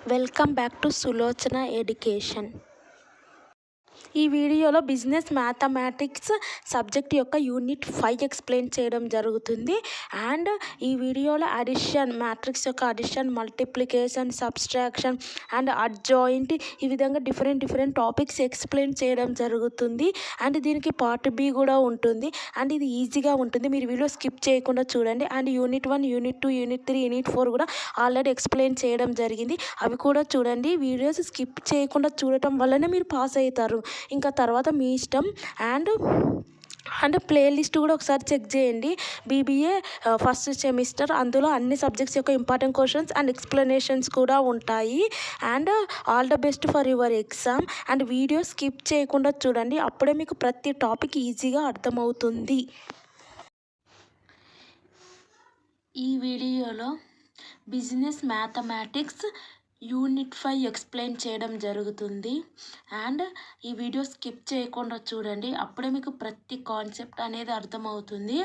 Welcome back to Sulochana education. ఈ వీడియోలో business mathematics subject యొక్క యూనిట్ 5 ఎక్స్ప్లెయిన్ చేయడం జరుగుతుంది. అండ్ ఈ వీడియోలో అడిషన్, మ్యాట్రిక్స్ యొక్క addition, multiplication, subtraction and adjoint, ఈ విధంగా డిఫరెంట్ టాపిక్స్ ఎక్స్ప్లెయిన్ చేయడం జరుగుతుంది. అండ్ దీనికి పార్ట్ బి కూడా ఉంటుంది. అండ్ ఇది ఈజీగా ఉంటుంది, మీరు వీడియో స్కిప్ చేయకుండా చూడండి. And unit 1, unit 2, unit 3, unit 4 కూడా ఆల్రెడీ ఎక్స్ప్లెయిన్ చేయడం జరిగింది, అవి కూడా చూడండి. వీడియోస్ స్కిప్ చేయకుండా చూడటం వల్లనే మీరు పాస్ అవుతారు, ఇంకా తర్వాత మీ ఇష్టం. అండ్ ప్లేలిస్ట్ కూడా ఒకసారి చెక్ చేయండి, బీబీఏ ఫస్ట్ సెమిస్టర్, అందులో అన్ని సబ్జెక్ట్స్ యొక్క ఇంపార్టెంట్ క్వశ్చన్స్ అండ్ ఎక్స్ప్లెనేషన్స్ కూడా ఉంటాయి. And all the best for your exam. And video skip చేయకుండా చూడండి, అప్పుడే మీకు ప్రతి టాపిక్ ఈజీగా అర్థమవుతుంది. ఈ వీడియోలో బిజినెస్ మ్యాథమెటిక్స్ యూనిట్ 5 ఎక్స్ప్లెయిన్ చేయడం జరుగుతుంది. అండ్ ఈ వీడియో స్కిప్ చేయకుండా చూడండి, అప్పుడే మీకు ప్రతి కాన్సెప్ట్ అనేది అర్థమవుతుంది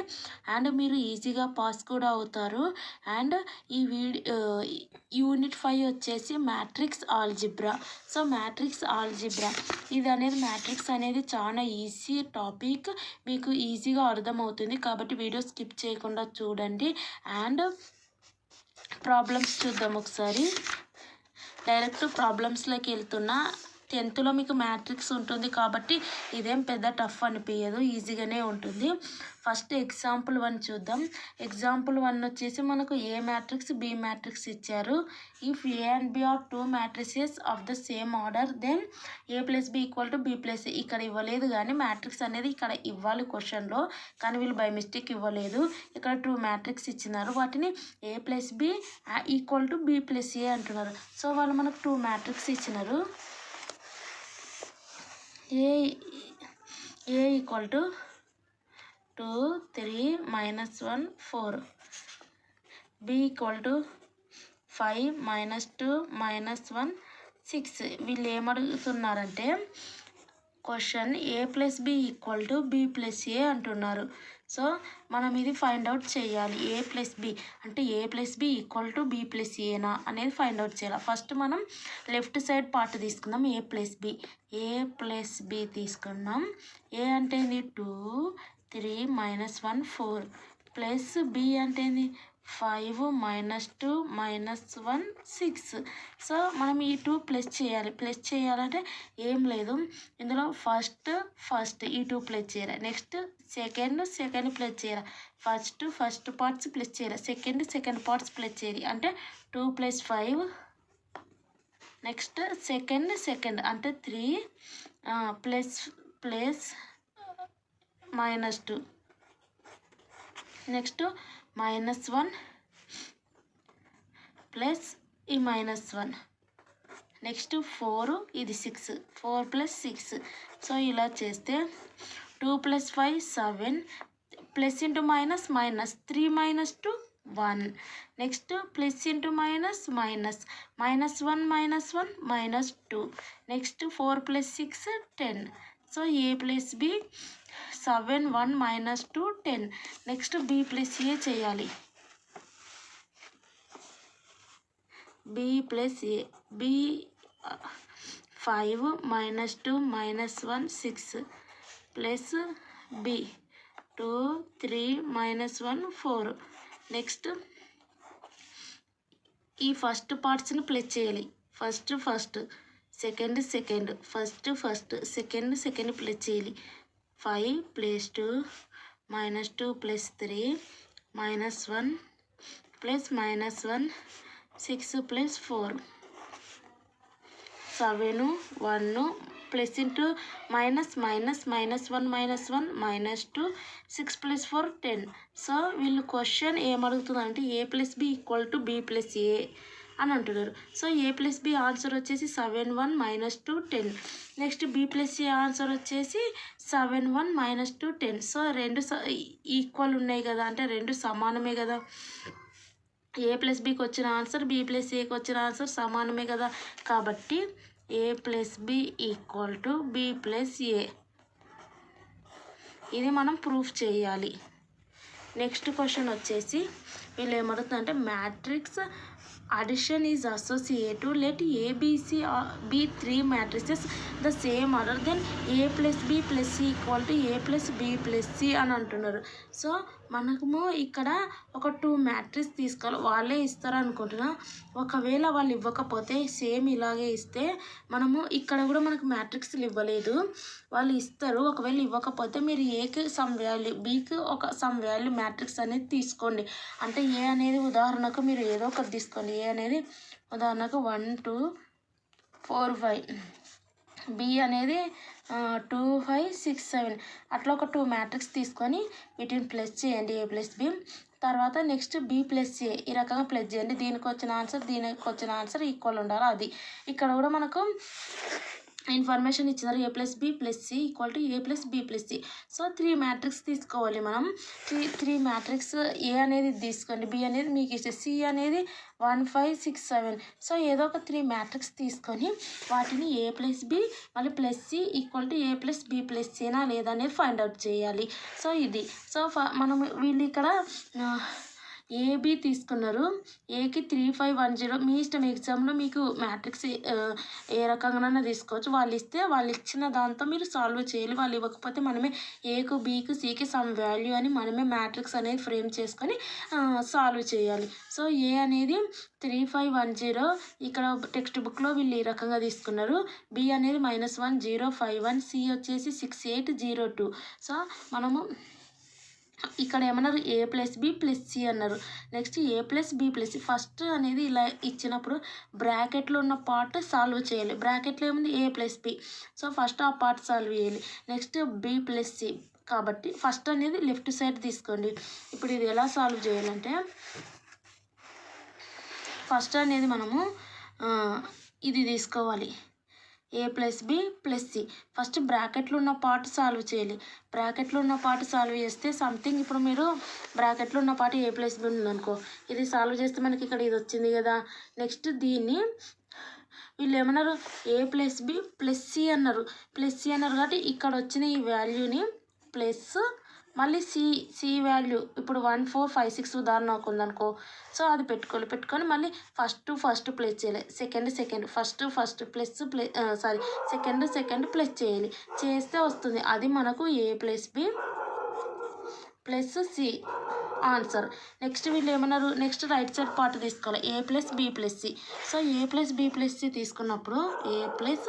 అండ్ మీరు ఈజీగా పాస్ కూడా అవుతారు. అండ్ ఈ యూనిట్ 5 వచ్చేసి matrix algebra. So matrix algebra matrix అనేది చాలా ఈజీ టాపిక్, మీకు ఈజీగా అర్థమవుతుంది కాబట్టి వీడియో స్కిప్ చేయకుండా చూడండి. అండ్ ప్రాబ్లమ్స్ చూద్దాం ఒకసారి. డైరెక్ట్ ప్రాబ్లమ్స్లోకి వెళ్తున్నా. 10th మీకు మ్యాట్రిక్స్ ఉంటుంది కాబట్టి ఇదేం పెద్ద టఫ్ అనిపించదు, ఈజీగానే ఉంటుంది. ఫస్ట్ ఎగ్జాంపుల్ 1 చూద్దాం. ఎగ్జాంపుల్ 1 వచ్చేసి మనకు ఏ మ్యాట్రిక్స్, బి మ్యాట్రిక్స్ ఇచ్చారు. If A and B are 2 matrices of the same order, then A plus B equal to B plus A. ఇక్కడ ఇవ్వలేదు కానీ మ్యాట్రిక్స్ అనేది ఇక్కడ ఇవ్వాలి క్వశ్చన్లో, కానీ వీళ్ళు బై మిస్టేక్ ఇవ్వలేదు. ఇక్కడ 2 మ్యాట్రిక్స్ ఇచ్చినారు, వాటిని A plus B equal to B plus A అంటున్నారు. సో వాళ్ళు మనకు 2 మ్యాట్రిక్స్ ఇచ్చినారు. A equal to 2, 3, -1, 4. B equal to 5, -2, -1, 6. వీళ్ళు ఏమడుగుతున్నారంటే question A plus B equal to B plus A అంటున్నారు. సో మనం ఇది ఫైండ్ అవుట్ చేయాలి. ఏ ప్లస్ బి అంటే A plus B equal to B plus ఏనా అనేది ఫైండ్ అవుట్ చేయాలి. ఫస్ట్ మనం లెఫ్ట్ సైడ్ పార్ట్ తీసుకుందాం. ఏ ప్లస్ బి తీసుకున్నాం. ఏ అంటే ఏంది 2, 3, -1, 4 ప్లస్ బి అంటే ఏంది 5, -2, -1, 6. సో మనం ఈ 2 ప్లస్ చేయాలంటే ఏం లేదు, ఇందులో ఫస్ట్ ఈ 2 ప్లస్ చేయాలి, నెక్స్ట్ సెకండ్ ప్లస్ చేయాలి, ఫస్ట్ పార్ట్స్ ప్లస్ చేయాలి, సెకండ్ పార్ట్స్ ప్లస్ చేయాలి, అంటే 2 + 5. నెక్స్ట్ సెకండ్ అంటే 3 ప్లస్ -2, నెక్స్ట్ -1 ప్లస్ ఈ -1, నెక్స్ట్ 4, ఇది 6, 4 + 6. సో ఇలా చేస్తే 2 + 5 7, plus into minus minus, 3 - 2 1, next plus into minus minus, -1 -1 -2, next 4 + 6 10. So A plus B 7, 1 -2 10. Next B plus A చేయాలి. B plus A, B 5 -2 -1 6 plus B 2, 3 -1 4. Next ఈ first పార్ట్స్ని plus చేయాలి. First second first second plus చేయాలి. 5 + 2 -2 + 3 -1 plus -1 6 + 4 7 1 plus into minus -1 -2 6 + 4 10. So వీళ్ళు question ఏమడుగుతుందంటే A plus B equal to B plus A అని అంటున్నారు. So A plus B answer వచ్చేసి 7 1 -2 10. Next B plus A answer వచ్చేసి 7 1 -2 10. So రెండు equal ఉన్నాయి కదా, అంటే రెండు సమానమే కదా. ఏ ప్లస్ బికి వచ్చిన ఆన్సర్ బి ప్లస్ ఏకి వచ్చిన ఆన్సర్ సమానమే కదా, కాబట్టి A plus B equal to B plus A, ఇది మనం ప్రూఫ్ చేయాలి. నెక్స్ట్ క్వశ్చన్ వచ్చేసి వీళ్ళు ఏమడుగుతుందంటే matrix addition is associative. Let A, B, C be three matrices the same order, then A plus B plus C equal to A plus B plus C అని అంటున్నారు. So మనము ఇక్కడ ఒక 2 matrix తీసుకోవాలి. వాళ్ళే ఇస్తారు అనుకుంటున్నా. ఒకవేళ వాళ్ళు ఇవ్వకపోతే సేమ్ ఇలాగే ఇస్తే మనము ఇక్కడ కూడా మనకు మ్యాట్రిక్స్లు ఇవ్వలేదు, వాళ్ళు ఇస్తారు. ఒకవేళ ఇవ్వకపోతే మీరు ఏకి సమ్ వాల్యూ, బీకి ఒక సమ్ వాల్యూ మ్యాట్రిక్స్ అనేది తీసుకోండి. అంటే ఏ అనేది ఉదాహరణకు మీరు ఏదో ఒకటి తీసుకోండి. ఏ అనేది ఉదాహరణకు 1 2 4 5, బి అనేది 2 5 6 7 అట్లా ఒక 2 మ్యాట్రిక్స్ తీసుకొని వీటిని ప్లస్ చేయండి, ఏ ప్లస్ బి. తర్వాత నెక్స్ట్ బి ప్లస్ ఏ ఈ రకంగా ప్లస్ చేయండి. దీనికి వచ్చిన ఆన్సర్ ఈక్వల్ ఉండాలి. అది ఇక్కడ కూడా మనకు ఇన్ఫర్మేషన్ ఇచ్చినారు. A plus B plus C equal to A plus B plus C. So 3 matrix తీసుకోవాలి మనం. 3 మ్యాట్రిక్స్ ఏ అనేది తీసుకోండి, బి అనేది మీకు ఇష్టం, సి అనేది 1 5 6 7. సో ఏదో ఒక 3 మ్యాట్రిక్స్ తీసుకొని వాటిని ఏ ప్లస్ బి మళ్ళీ plus C equal to A plus B plus సినా లేదా అనేది ఫైండ్ అవుట్ చేయాలి. సో ఇది మనం వీళ్ళు ఇక్కడ ఏబి తీసుకున్నారు. ఏకి 3 5 1 0 మీ ఇష్టం. ఎగ్జామ్లో మీకు మ్యాట్రిక్స్ ఏ రకంగానైనా తీసుకోవచ్చు. వాళ్ళు ఇస్తే వాళ్ళు ఇచ్చిన దాంతో మీరు సాల్వ్ చేయాలి. వాళ్ళు ఇవ్వకపోతే మనమే ఏకు బీకు సికి సమ్ వాల్యూ అని మనమే మ్యాట్రిక్స్ అనేది ఫ్రేమ్ చేసుకొని సాల్వ్ చేయాలి. సో ఏ అనేది 3 5 1 0 ఇక్కడ టెక్స్ట్ బుక్లో వీళ్ళు ఈ రకంగా తీసుకున్నారు. బి అనేది -1 0 5 1, సి వచ్చేసి 6 8 0 2. సో మనము ఇక్కడ ఏమన్నారు, A plus B plus C అన్నారు. Next A plus B plus C first అనేది ఇలా ఇచ్చినప్పుడు బ్రాకెట్లో ఉన్న పార్ట్ సాల్వ్ చేయాలి. బ్రాకెట్లో ఏముంది, ఏ ప్లస్ బి. సో ఫస్ట్ ఆ పార్ట్ సాల్వ్ చేయాలి. నెక్స్ట్ బి ప్లస్ సి కాబట్టి ఫస్ట్ అనేది లెఫ్ట్ సైడ్ తీసుకోండి. ఇప్పుడు ఇది ఎలా సాల్వ్ చేయాలంటే ఫస్ట్ అనేది మనము ఇది తీసుకోవాలి, A plus B plus C. First బ్రాకెట్లో ఉన్న పార్ట్ సాల్వ్ చేయాలి. బ్రాకెట్లో ఉన్న పార్ట్ సాల్వ్ చేస్తే సంథింగ్ ఇప్పుడు మీరు బ్రాకెట్లో ఉన్న పార్ట్ ఏ ప్లస్ బి ఉందనుకో, ఇది సాల్వ్ చేస్తే మనకి ఇక్కడ ఇది వచ్చింది కదా. నెక్స్ట్ దీన్ని వీళ్ళు ఏమన్నారు, A plus B plus C అన్నారు. ప్లస్ సి అన్నారు కాబట్టి ఇక్కడ వచ్చిన ఈ వాల్యూని ప్లస్ మళ్ళీ సి వాల్యూ ఇప్పుడు 1 4 5 6 ఉదాహరణ ఉందనుకో. సో అది పెట్టుకొని మళ్ళీ ఫస్ట్ ప్లస్ చేయాలి, సెకండ్ ఫస్ట్ సెకండ్ ప్లస్ చేయాలి. చేస్తే వస్తుంది అది మనకు A plus B plus C answer. Next వీళ్ళు ఏమన్నారు, నెక్స్ట్ రైట్ సైడ్ పార్ట్ తీసుకోవాలి, A plus B plus C. So A plus B plus C తీసుకున్నప్పుడు A plus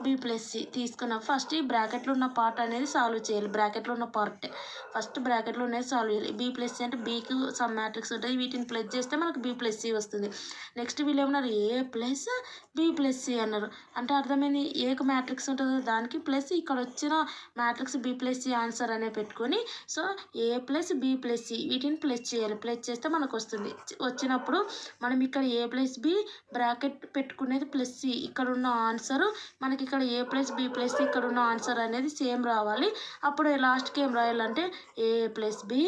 B plus C తీసుకున్నప్పుడు ఫస్ట్ ఈ బ్రాకెట్లో ఉన్న పార్ట్ అనేది సాల్వ్ చేయాలి. బ్రాకెట్లో ఉన్న పార్ట్ ఫస్ట్ బ్రాకెట్లో అనేది సాల్వ్ చేయాలి. బి ప్లస్ సి అంటే బీకి సమ్ మ్యాట్రిక్స్ ఉంటాయి, వీటిని ప్లస్ చేస్తే మనకు బి ప్లస్ సి వస్తుంది. నెక్స్ట్ వీళ్ళు ఏమన్నారు, A plus B plus C అన్నారు. అంటే అర్థమైంది, ఏకు మ్యాట్రిక్స్ ఉంటుందో దానికి ప్లస్ ఇక్కడ వచ్చిన matrix B plus C answer అనే పెట్టుకొని so A plus B plus C వీటిని ప్లస్ చేయాలి. ప్లస్ చేస్తే మనకు వస్తుంది. వచ్చినప్పుడు మనం ఇక్కడ ఏ ప్లస్ బి బ్రాకెట్ పెట్టుకునేది ప్లస్ సి, ఇక్కడ ఉన్న ఆన్సర్ మనకి ఇక్కడ A plus B plus C ఇక్కడ ఉన్న ఆన్సర్ అనేది సేమ్ రావాలి. అప్పుడు లాస్ట్కి ఏం రాయాలంటే A plus B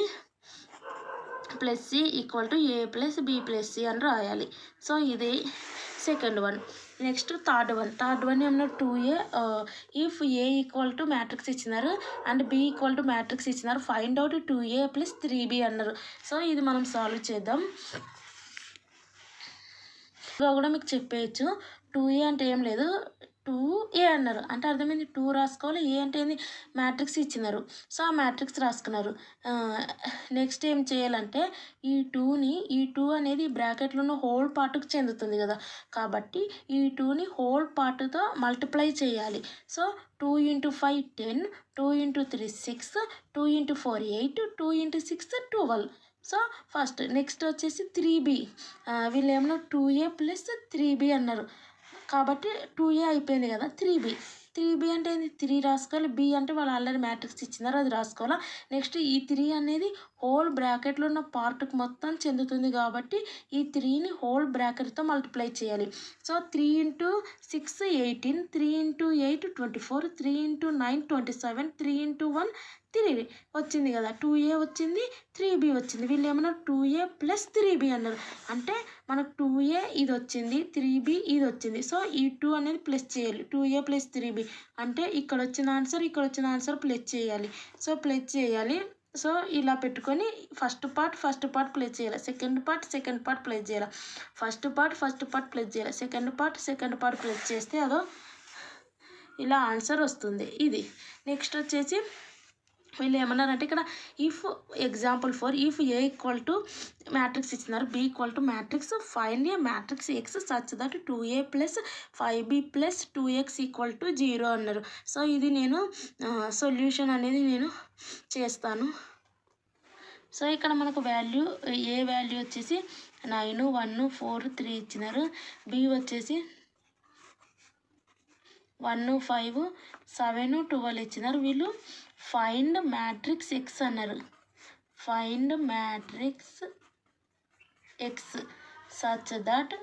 plus C equal to A plus B plus C అని రాయాలి. సో ఇది second one. Next third one ఏమన్నా 2a if A equal to matrix ఇచ్చినారు and B equal to matrix ఇచ్చినారు, find out 2a plus 3b అన్నారు. So ఇది మనం solve చేద్దాం. కూడా మీకు చెప్పేయచ్చు 2a అంటే ఏం లేదు 2a అన్నారు. అంటే అర్థమైంది 2 రాసుకోవాలి. ఏ అంటే ఏంది మ్యాట్రిక్స్ ఇచ్చినారు. సో ఆ మ్యాట్రిక్స్ రాసుకున్నారు. నెక్స్ట్ ఏం చేయాలంటే ఈ 2 అనేది బ్రాకెట్లో ఉన్న హోల్ పార్ట్కి చెందుతుంది కదా, కాబట్టి ఈ 2ని హోల్ పార్ట్తో మల్టిప్లై చేయాలి. సో 2 × 5 10, 2 × 3 6, 2 × 4 8, 2 × 6 12. సో ఫస్ట్ నెక్స్ట్ వచ్చేసి 3b. వీళ్ళు ఏమన్నా 2a ప్లస్ 3b అన్నారు కాబట్టి 2a అయిపోయింది కదా. 3b అంటే ఏంది 3 రాసుకోవాలి. బి అంటే వాళ్ళు ఆల్రెడీ మ్యాట్రిక్స్ ఇచ్చినారు అది రాసుకోవాలా. నెక్స్ట్ ఈ 3 అనేది హోల్ బ్రాకెట్లో ఉన్న పార్ట్కి మొత్తం చెందుతుంది కాబట్టి ఈ 3ని హోల్ బ్రాకెట్తో మల్టిప్లై చేయాలి. సో 3 × 6 18, 3 × 8 24, 3 × 9 27, 3 × 1 3 వచ్చింది కదా. 2a వచ్చింది, 3b వచ్చింది. వీళ్ళు ఏమన్నారు 2a ప్లస్ 3b అన్నారు. అంటే మనకు 2a ఇది వచ్చింది, 3b ఇది వచ్చింది. సో ఈ 2 అనేది ప్లస్ చేయాలి. 2a ప్లస్ 3b అంటే ఇక్కడ వచ్చిన ఆన్సర్ ప్లస్ చేయాలి. సో ప్లస్ చేయాలి. సో ఇలా పెట్టుకొని ఫస్ట్ పార్ట్ ప్లేస్ చేయాలి, సెకండ్ పార్ట్ ప్లేస్ చేయాలి, ఫస్ట్ పార్ట్ ప్లేస్ చేయాలి, సెకండ్ పార్ట్ ప్లేస్ చేస్తే అదో ఇలా ఆన్సర్ వస్తుంది. ఇది నెక్స్ట్ వచ్చేసి వీళ్ళు ఏమన్నారంటే ఇక్కడ if example for if A equal to matrix ఇచ్చినారు, B equal to matrix find A matrix X such that 2a + 5b + 2x = 0 అన్నారు. సో ఇది నేను సొల్యూషన్ అనేది నేను చేస్తాను. సో ఇక్కడ మనకు వాల్యూ ఏ వాల్యూ వచ్చేసి 9 1 4 3 ఇచ్చినారు, బి వచ్చేసి 1 5 7 12 ఇచ్చినారు. వీళ్ళు ఫైండ్ మ్యాట్రిక్స్ ఎక్స్ అన్నారు, find matrix X such that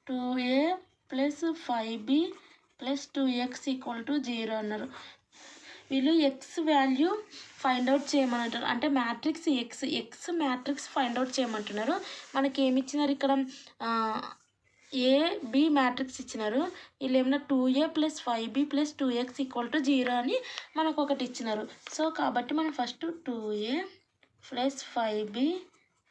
2a + 5b + 2x = 0 అన్నారు. వీళ్ళు ఎక్స్ వాల్యూ ఫైండ్ అవుట్ చేయమంటారు, అంటే matrix X matrix find out చేయమంటున్నారు. మనకి ఏమి ఇచ్చినారు ఇక్కడ ఏ బి మ్యాట్రిక్స్ ఇచ్చినారు, వీళ్ళు ఏమన్నా 2a + 5b + 2x = 0 అని మనకు ఒకటి ఇచ్చినారు. సో కాబట్టి మనం ఫస్ట్ 2a + 5b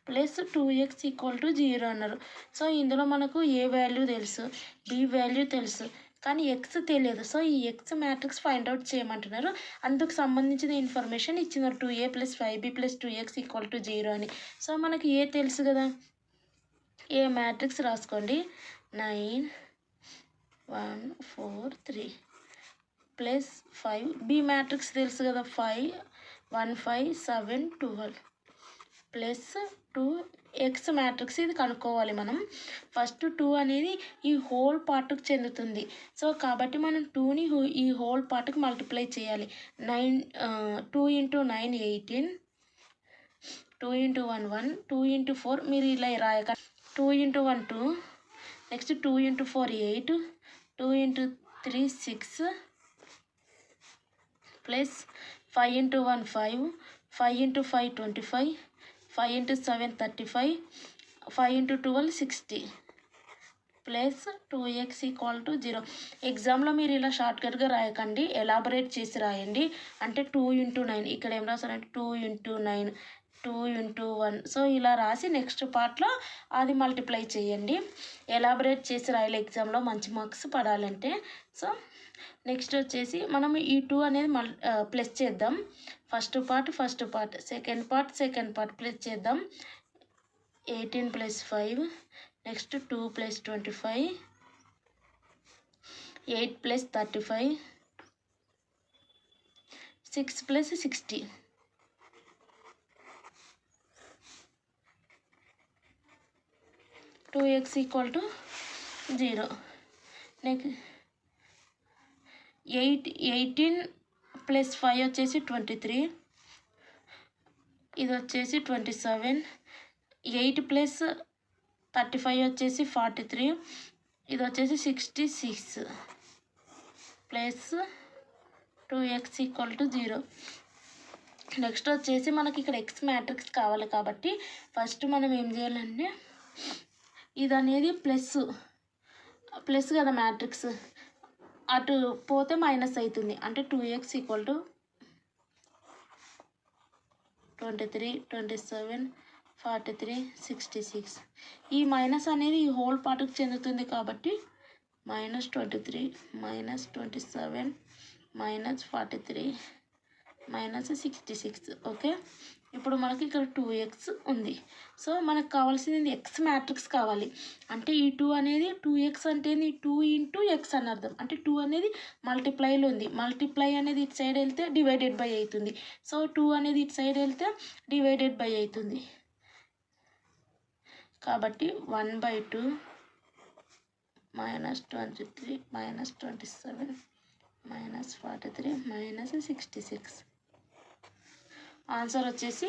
+ 2x = 0 అన్నారు. సో ఇందులో మనకు ఏ వాల్యూ తెలుసు, బి వాల్యూ తెలుసు, కానీ ఎక్స్ తెలియదు. సో ఈ ఎక్స్ మ్యాట్రిక్స్ ఫైండ్ అవుట్ చేయమంటున్నారు, అందుకు సంబంధించిన ఇన్ఫర్మేషన్ ఇచ్చినారు 2a + 5b + 2x = 0 అని. సో మనకి ఏ తెలుసు కదా, ఏ మ్యాట్రిక్స్ రాసుకోండి, 9 1 4 3 + 5, బి మ్యాట్రిక్స్ తెలుసు కదా 5 1 5 7 12 + 2 ఎక్స్ మ్యాట్రిక్స్ ఇది కనుక్కోవాలి మనం. ఫస్ట్ 2 అనేది ఈ హోల్ పార్ట్కి చెందుతుంది. సో కాబట్టి మనం 2ని ఈ హోల్ పార్ట్కి మల్టిప్లై చేయాలి. 2 × 9 18, 2 × 1 1, 2 × 4 మీరు ఇలా రాయక 2 × 1 2, నెక్స్ట్ 2 × 4 8, 2 × 3 6 ప్లస్ 5 × 1 5, 5 × 5 25, 5 × 7 35, 5 × 12 60 ప్లస్ 2x = 0. ఎగ్జామ్లో మీరు ఇలా షార్ట్కట్గా రాయకండి, ఎలాబరేట్ చేసి రాయండి. అంటే 2 × 9, ఇక్కడ ఏం రాస్తారంటే 2 × 9, 2 × 1. సో ఇలా రాసి నెక్స్ట్ పార్ట్లో అది మల్టిప్లై చేయండి. ఎలాబరేట్ చేసి రాయాలి, ఎగ్జామ్లో మంచి మార్క్స్ పడాలంటే. సో నెక్స్ట్ వచ్చేసి మనం ఈ 2 అనేది ప్లస్ చేద్దాం. First part second part plus చేద్దాం. 18 + 5, నెక్స్ట్ 2 + 25, 8 + 35, 6 + 60, 2x = 0. నెక్స్ట్ 18 + 5 వచ్చేసి 23, ఇది వచ్చేసి 27, 8 + 35 వచ్చేసి 43, ఇది వచ్చేసి 66 ప్లస్ 2x = 0. నెక్స్ట్ వచ్చేసి మనకి ఇక్కడ ఎక్స్ మ్యాట్రిక్స్ కావాలి కాబట్టి ఫస్ట్ మనం ఏం చేయాలంటే ఇది అనేది ప్లస్ కదా మ్యాట్రిక్స్, అటు పోతే మైనస్ అవుతుంది. అంటే 2x = 23 27 43 66. ఈ మైనస్ అనేది ఈ హోల్ పార్ట్కి చెందుతుంది కాబట్టి -23 -27 -43 -66. ఓకే, ఇప్పుడు మనకి ఇక్కడ 2x ఉంది. సో మనకు కావాల్సింది ఎక్స్ మ్యాట్రిక్స్ కావాలి. అంటే ఈ 2 అనేది 2x అంటే 2 × x అని అర్థం. అంటే 2 అనేది మల్టిప్లైలో ఉంది, మల్టిప్లై అనేది ఇటు సైడ్ వెళ్తే డివైడెడ్ బై అవుతుంది. సో 2 అనేది ఇటు సైడ్ వెళ్తే డివైడెడ్ బై అవుతుంది. కాబట్టి 1/2 -23 -27 -43 -66. ఆన్సర్ వచ్చేసి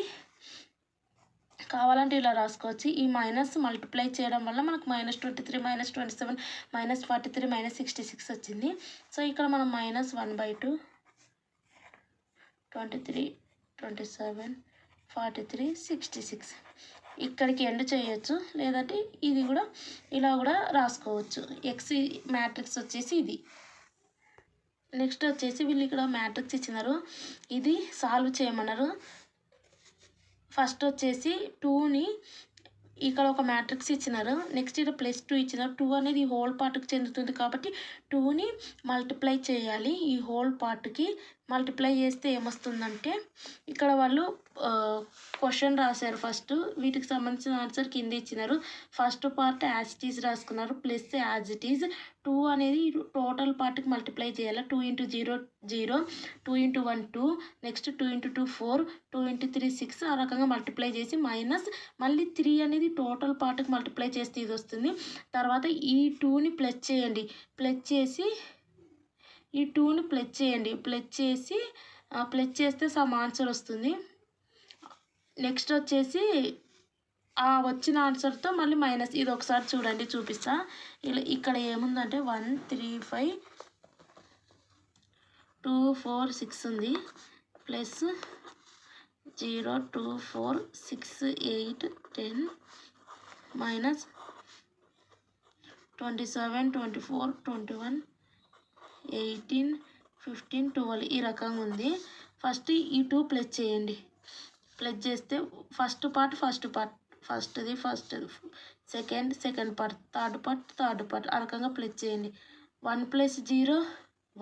కావాలంటే ఇలా రాసుకోవచ్చు. ఈ మైనస్ మల్టిప్లై చేయడం వల్ల మనకు -23 -27 -43 -66 వచ్చింది. సో ఇక్కడ మనం -1/2 23 27 43 66 ఇక్కడికి ఎండ్ చేయొచ్చు, లేదంటే ఇది కూడా ఇలా కూడా రాసుకోవచ్చు. ఎక్స్ మ్యాట్రిక్స్ వచ్చేసి ఇది. నెక్స్ట్ వచ్చేసి వీళ్ళు ఇక్కడ మ్యాట్రిక్స్ ఇచ్చినారు, ఇది సాల్వ్ చేయమన్నారు. ఫస్ట్ వచ్చేసి 2ని ఇక్కడ ఒక మ్యాట్రిక్స్ ఇచ్చినారు, నెక్స్ట్ ఇక్కడ +2 ఇచ్చినారు. 2 అనేది ఈ హోల్ పార్ట్కి చెందుతుంది కాబట్టి 2ని మల్టిప్లై చేయాలి. ఈ హోల్ పార్ట్కి మల్టిప్లై చేస్తే ఏమొస్తుందంటే ఇక్కడ వాళ్ళు క్వశ్చన్ రాశారు. ఫస్ట్ వీటికి సంబంధించిన ఆన్సర్ కింద ఇచ్చినారు. First part as it is రాసుకున్నారు, ప్లస్ యాజ్ ఇట్ ఈజ్ 2 అనేది టోటల్ పార్ట్కి మల్టిప్లై చేయాలి. 2 × 0 0, 2 × 1 2, నెక్స్ట్ 2 × 2 4, 2 × 3 6, ఆ రకంగా మల్టిప్లై చేసి మైనస్ మళ్ళీ 3 అనేది టోటల్ పార్ట్కి మల్టిప్లై చేస్తే ఇది వస్తుంది. తర్వాత ఈ 2ని ప్లస్ చేయండి, ప్లస్ చేసి ఈ 2ని ప్లస్ చేయండి, ప్లస్ చేస్తే సమ్ ఆన్సర్ వస్తుంది. నెక్స్ట్ వచ్చేసి ఆ వచ్చిన ఆన్సర్తో మళ్ళీ మైనస్, ఇది ఒకసారి చూడండి చూపిస్తా. ఇక్కడ ఏముందంటే 1 3 5 2 4 6 ఉంది, ప్లస్ 0 2 4 6 8 10 మైనస్ 27 24 21 18 15 12 ఈ రకంగా ఉంది. ఫస్ట్ ఈ 2 ప్లస్ చేయండి, ప్లస్ చేస్తే ఫస్ట్ పార్ట్ ఫస్ట్ది సెకండ్ పార్ట్ థర్డ్ పార్ట్ ఆ రకంగా ప్లస్ చేయండి. 1 + 0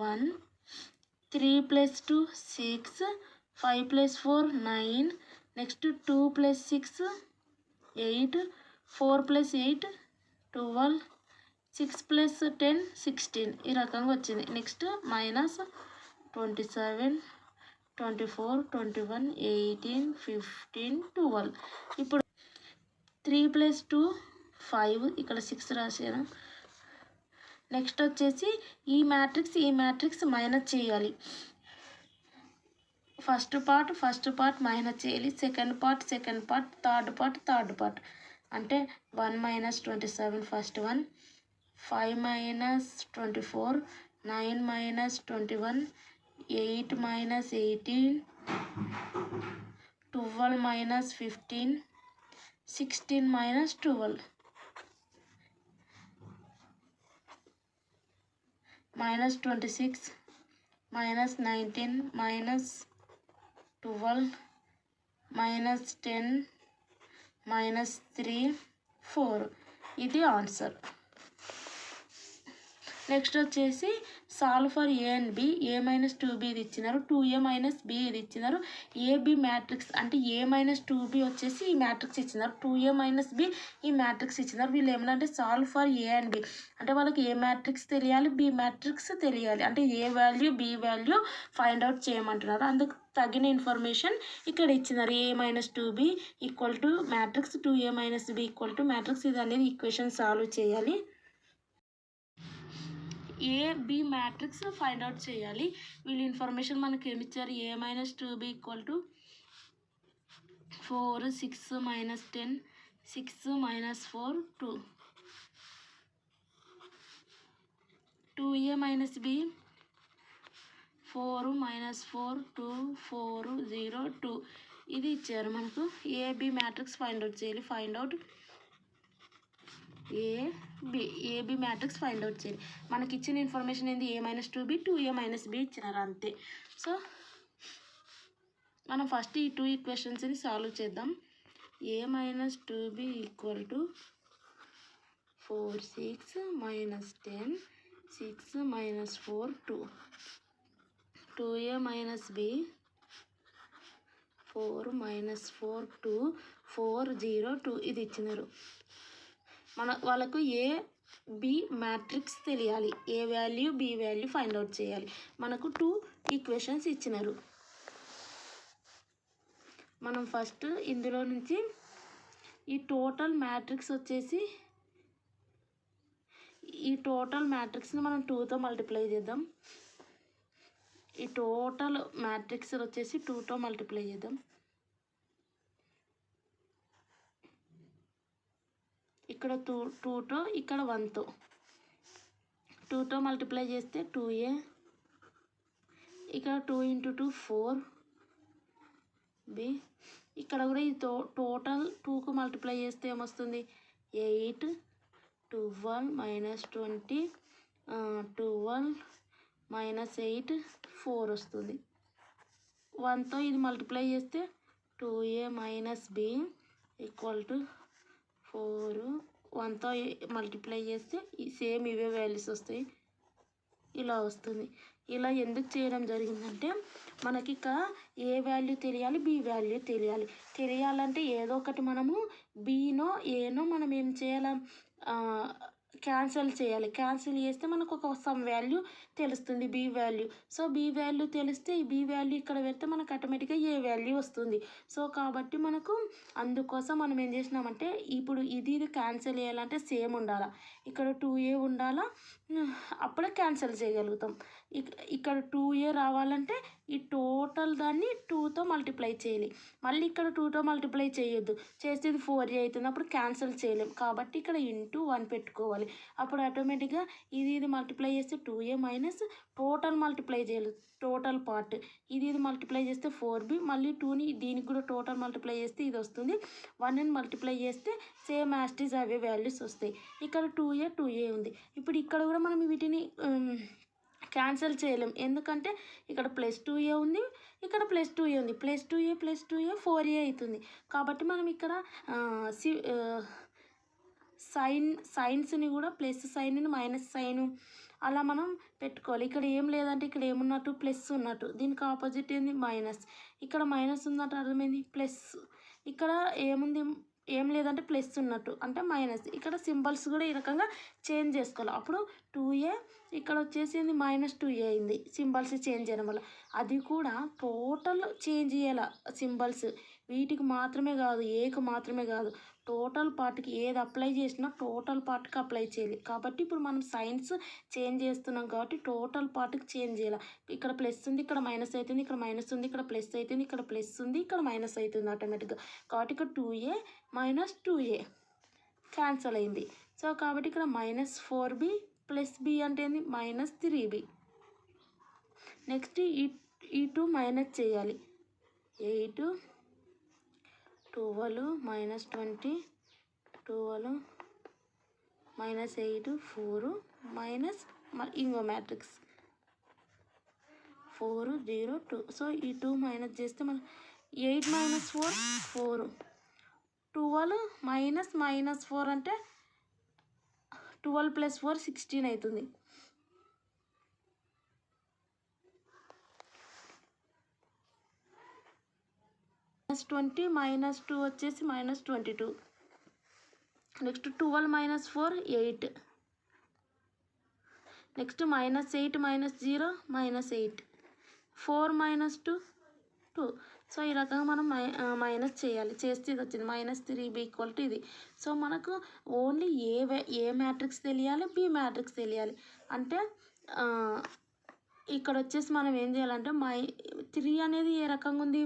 1, 3 + 2 6, 5 + 4 9, నెక్స్ట్ 2 + 6 8, 4 + 8 12, 6 + 10 16 ఈ రకంగా వచ్చింది. Next minus 27 24 21 18 15 12. ఇప్పుడు 3 + 2 5, ఇక్కడ 6 రాశాను. నెక్స్ట్ వచ్చేసి ఈ మ్యాట్రిక్స్ మైనస్ చేయాలి. ఫస్ట్ పార్ట్ మైనస్ చేయాలి, సెకండ్ పార్ట్ థర్డ్ పార్ట్ అంటే 1 - 27 ఫస్ట్ వన్, 5 - 24, 9 - 21, 8 - 18, 12 - 15, 16 - 12, -26, -19, -12, -10, -3 4 ఇది ఆన్సర్. నెక్స్ట్ వచ్చేసి solve for A and B, A - 2b ఇది ఇచ్చినారు, 2a - b ఇది ఇచ్చినారు. AB మ్యాట్రిక్స్ అంటే A - 2b వచ్చేసి ఈ మ్యాట్రిక్స్ ఇచ్చినారు, 2a - b ఈ మ్యాట్రిక్స్ ఇచ్చినారు. వీళ్ళు ఏమన్నా solve for A and B అంటే వాళ్ళకి ఏ మ్యాట్రిక్స్ తెలియాలి, బి మ్యాట్రిక్స్ తెలియాలి, అంటే A value B value find out చేయమంటున్నారు. అందుకు తగిన ఇన్ఫర్మేషన్ ఇక్కడ ఇచ్చినారు. A - 2b = matrix 2a - b = matrix. ఇది అనేది ఈక్వేషన్ సాల్వ్ చేయాలి. AB మ్యాట్రిక్స్ ఫైండ్ అవుట్ చేయాలి. వీళ్ళు ఇన్ఫర్మేషన్ మనకి ఏమి ఇచ్చారు, A - 2b = 4 6 - 10 6 - 4 2, 2a - b 4 - 4 2 4 0 2 ఇది ఇచ్చారు మనకు. AB మ్యాట్రిక్స్ ఫైండ్ అవుట్ చేయాలి. Find out AB matrix find out చేయాలి. మనకి ఇచ్చిన ఇన్ఫర్మేషన్ ఏంది, A - 2b 2a - b ఇచ్చినారు అంతే. సో మనం ఫస్ట్ ఈ 2 ఈక్వేషన్స్ని సాల్వ్ చేద్దాం. A - 2b = 4 6 - 10 6 - 4 2, 2a - b 4 - 4 2 4 0 2 ఇది ఇచ్చినారు. వాళ్ళకు AB మ్యాట్రిక్స్ తెలియాలి, A value B value find out చేయాలి. మనకు 2 ఈక్వేషన్స్ ఇచ్చినారు. మనం ఫస్ట్ ఇందులో నుంచి ఈ టోటల్ మ్యాట్రిక్స్ వచ్చేసి ఈ టోటల్ మ్యాట్రిక్స్ని మనం 2తో మల్టిప్లై చేద్దాం. ఈ టోటల్ మ్యాట్రిక్స్ వచ్చేసి 2తో మల్టిప్లై చేద్దాం. ఇక్కడ 2తో ఇక్కడ 1తో 2తో మల్టిప్లై చేస్తే 2a, ఇక్కడ 2 × 2 4b, ఇక్కడ కూడా ఈ టోటల్ 2కు మల్టిప్లై చేస్తే ఏమొస్తుంది 8 12 - 20 12 -8 4 వస్తుంది. 1తో ఇది మల్టిప్లై చేస్తే 2a - b = 4. 1తో మల్టిప్లై చేస్తే సేమ్ ఇవే వాల్యూస్ వస్తాయి. ఇలా వస్తుంది. ఇలా ఎందుకు చేయడం జరిగిందంటే మనకి ఇక్కడ ఏ వాల్యూ తెలియాలి, బి వాల్యూ తెలియాలి. తెలియాలంటే ఏదో ఒకటి మనము బీనో ఏనో మనం ఏం చేయాలి, క్యాన్సిల్ చేయాలి. క్యాన్సిల్ చేస్తే మనకు ఒక సమ్ వాల్యూ తెలుస్తుంది, B value. So B value తెలిస్తే ఈ బి వాల్యూ ఇక్కడ పెడితే మనకు ఆటోమేటిక్గా ఏ వాల్యూ వస్తుంది. సో కాబట్టి మనకు అందుకోసం మనం ఏం చేసినామంటే ఇప్పుడు ఇది క్యాన్సిల్ చేయాలంటే సేమ్ ఉండాలా. ఇక్కడ 2a ఉండాలా, అప్పుడే క్యాన్సిల్ చేయగలుగుతాం. ఇక్కడ 2a రావాలంటే ఈ టోటల్ దాన్ని 2తో మల్టిప్లై చేయాలి. మళ్ళీ ఇక్కడ 2తో మల్టిప్లై చేయొద్దు, చేస్తే ఇది 4a అవుతుంది, అప్పుడు క్యాన్సిల్ చేయలేం. కాబట్టి ఇక్కడ ఇంటూ 1 పెట్టుకోవాలి. అప్పుడు ఆటోమేటిక్గా ఇది మల్టిప్లై చేస్తే 2a మైనస్ టోటల్ మల్టిప్లై చేయాలి, టోటల్ పార్ట్. ఇది మల్టిప్లై చేస్తే 4b, మళ్ళీ 2ని దీనికి కూడా టోటల్ మల్టిప్లై చేస్తే ఇది వస్తుంది. 1ని మల్టిప్లై చేస్తే సేమ్ యాస్టీస్ అవే వాల్యూస్ వస్తాయి. ఇక్కడ 2a ఉంది. ఇప్పుడు ఇక్కడ కూడా మనం వీటిని క్యాన్సిల్ చేయలేం, ఎందుకంటే ఇక్కడ +2a ఉంది, ఇక్కడ +2a ఉంది. +2a 4a అవుతుంది. కాబట్టి మనం ఇక్కడ సైన్స్ని కూడా ప్లస్ సైన్ని మైనస్ సైన్ అలా మనం పెట్టుకోవాలి. ఇక్కడ ఏం లేదంటే ఇక్కడ ఏమున్నట్టు ప్లస్ ఉన్నట్టు, దీనికి ఆపోజిట్ ఏంది మైనస్. ఇక్కడ మైనస్ ఉందంటే అర్థమైంది ప్లస్. ఇక్కడ ఏముంది, ఏం లేదంటే ప్లస్ ఉన్నట్టు అంటే మైనస్. ఇక్కడ సింబల్స్ కూడా ఈ రకంగా చేంజ్ చేసుకోవాలి. అప్పుడు 2a ఇక్కడ వచ్చేసి -2a అయింది సింబల్స్ చేంజ్ చేయడం వల్ల. అది కూడా టోటల్ చేంజ్ చేయాలి సింబల్స్. వీటికి మాత్రమే కాదు, ఏకి మాత్రమే కాదు, టోటల్ పార్ట్కి ఏది అప్లై చేసినా టోటల్ పార్ట్కి అప్లై చేయాలి. కాబట్టి ఇప్పుడు మనం సైన్స్ చేంజ్ చేస్తున్నాం కాబట్టి టోటల్ పార్ట్కి చేంజ్ చేయాలి. ఇక్కడ ప్లస్ ఉంది, ఇక్కడ మైనస్ అవుతుంది, ఇక్కడ మైనస్ ఉంది, ఇక్కడ ప్లస్ అవుతుంది, ఇక్కడ ప్లస్ ఉంది, ఇక్కడ మైనస్ అవుతుంది ఆటోమేటిక్గా. కాబట్టి ఇక్కడ 2a - 2a క్యాన్సల్ అయింది. సో కాబట్టి ఇక్కడ -4b + b అంటే ఏంది -3b. నెక్స్ట్ ఈ 2 మైనస్ చేయాలి. 8 12 -20 12 -8 4 మైనస్ ఇంకో మ్యాట్రిక్స్ 4 0 2. సో ఈ 2 మైనస్ చేస్తే మనం 8 - 4 4 12 -4 అంటే 12 + 4 16 అవుతుంది. -20 -2 వచ్చేసి -22. నెక్స్ట్ 12 - 4 8. నెక్స్ట్ -8 - 0 -8. 4 - 2 2. సో ఈ రకంగా మనం మైనస్ చేయాలి. చేస్తే ఇది వచ్చింది -3b = ఇది. సో మనకు ఓన్లీ ఏ మ్యాట్రిక్స్ తెలియాలి, బి మ్యాట్రిక్స్ తెలియాలి. అంటే ఇక్కడ వచ్చేసి మనం ఏం చేయాలంటే 3 అనేది ఏ రకంగా ఉంది,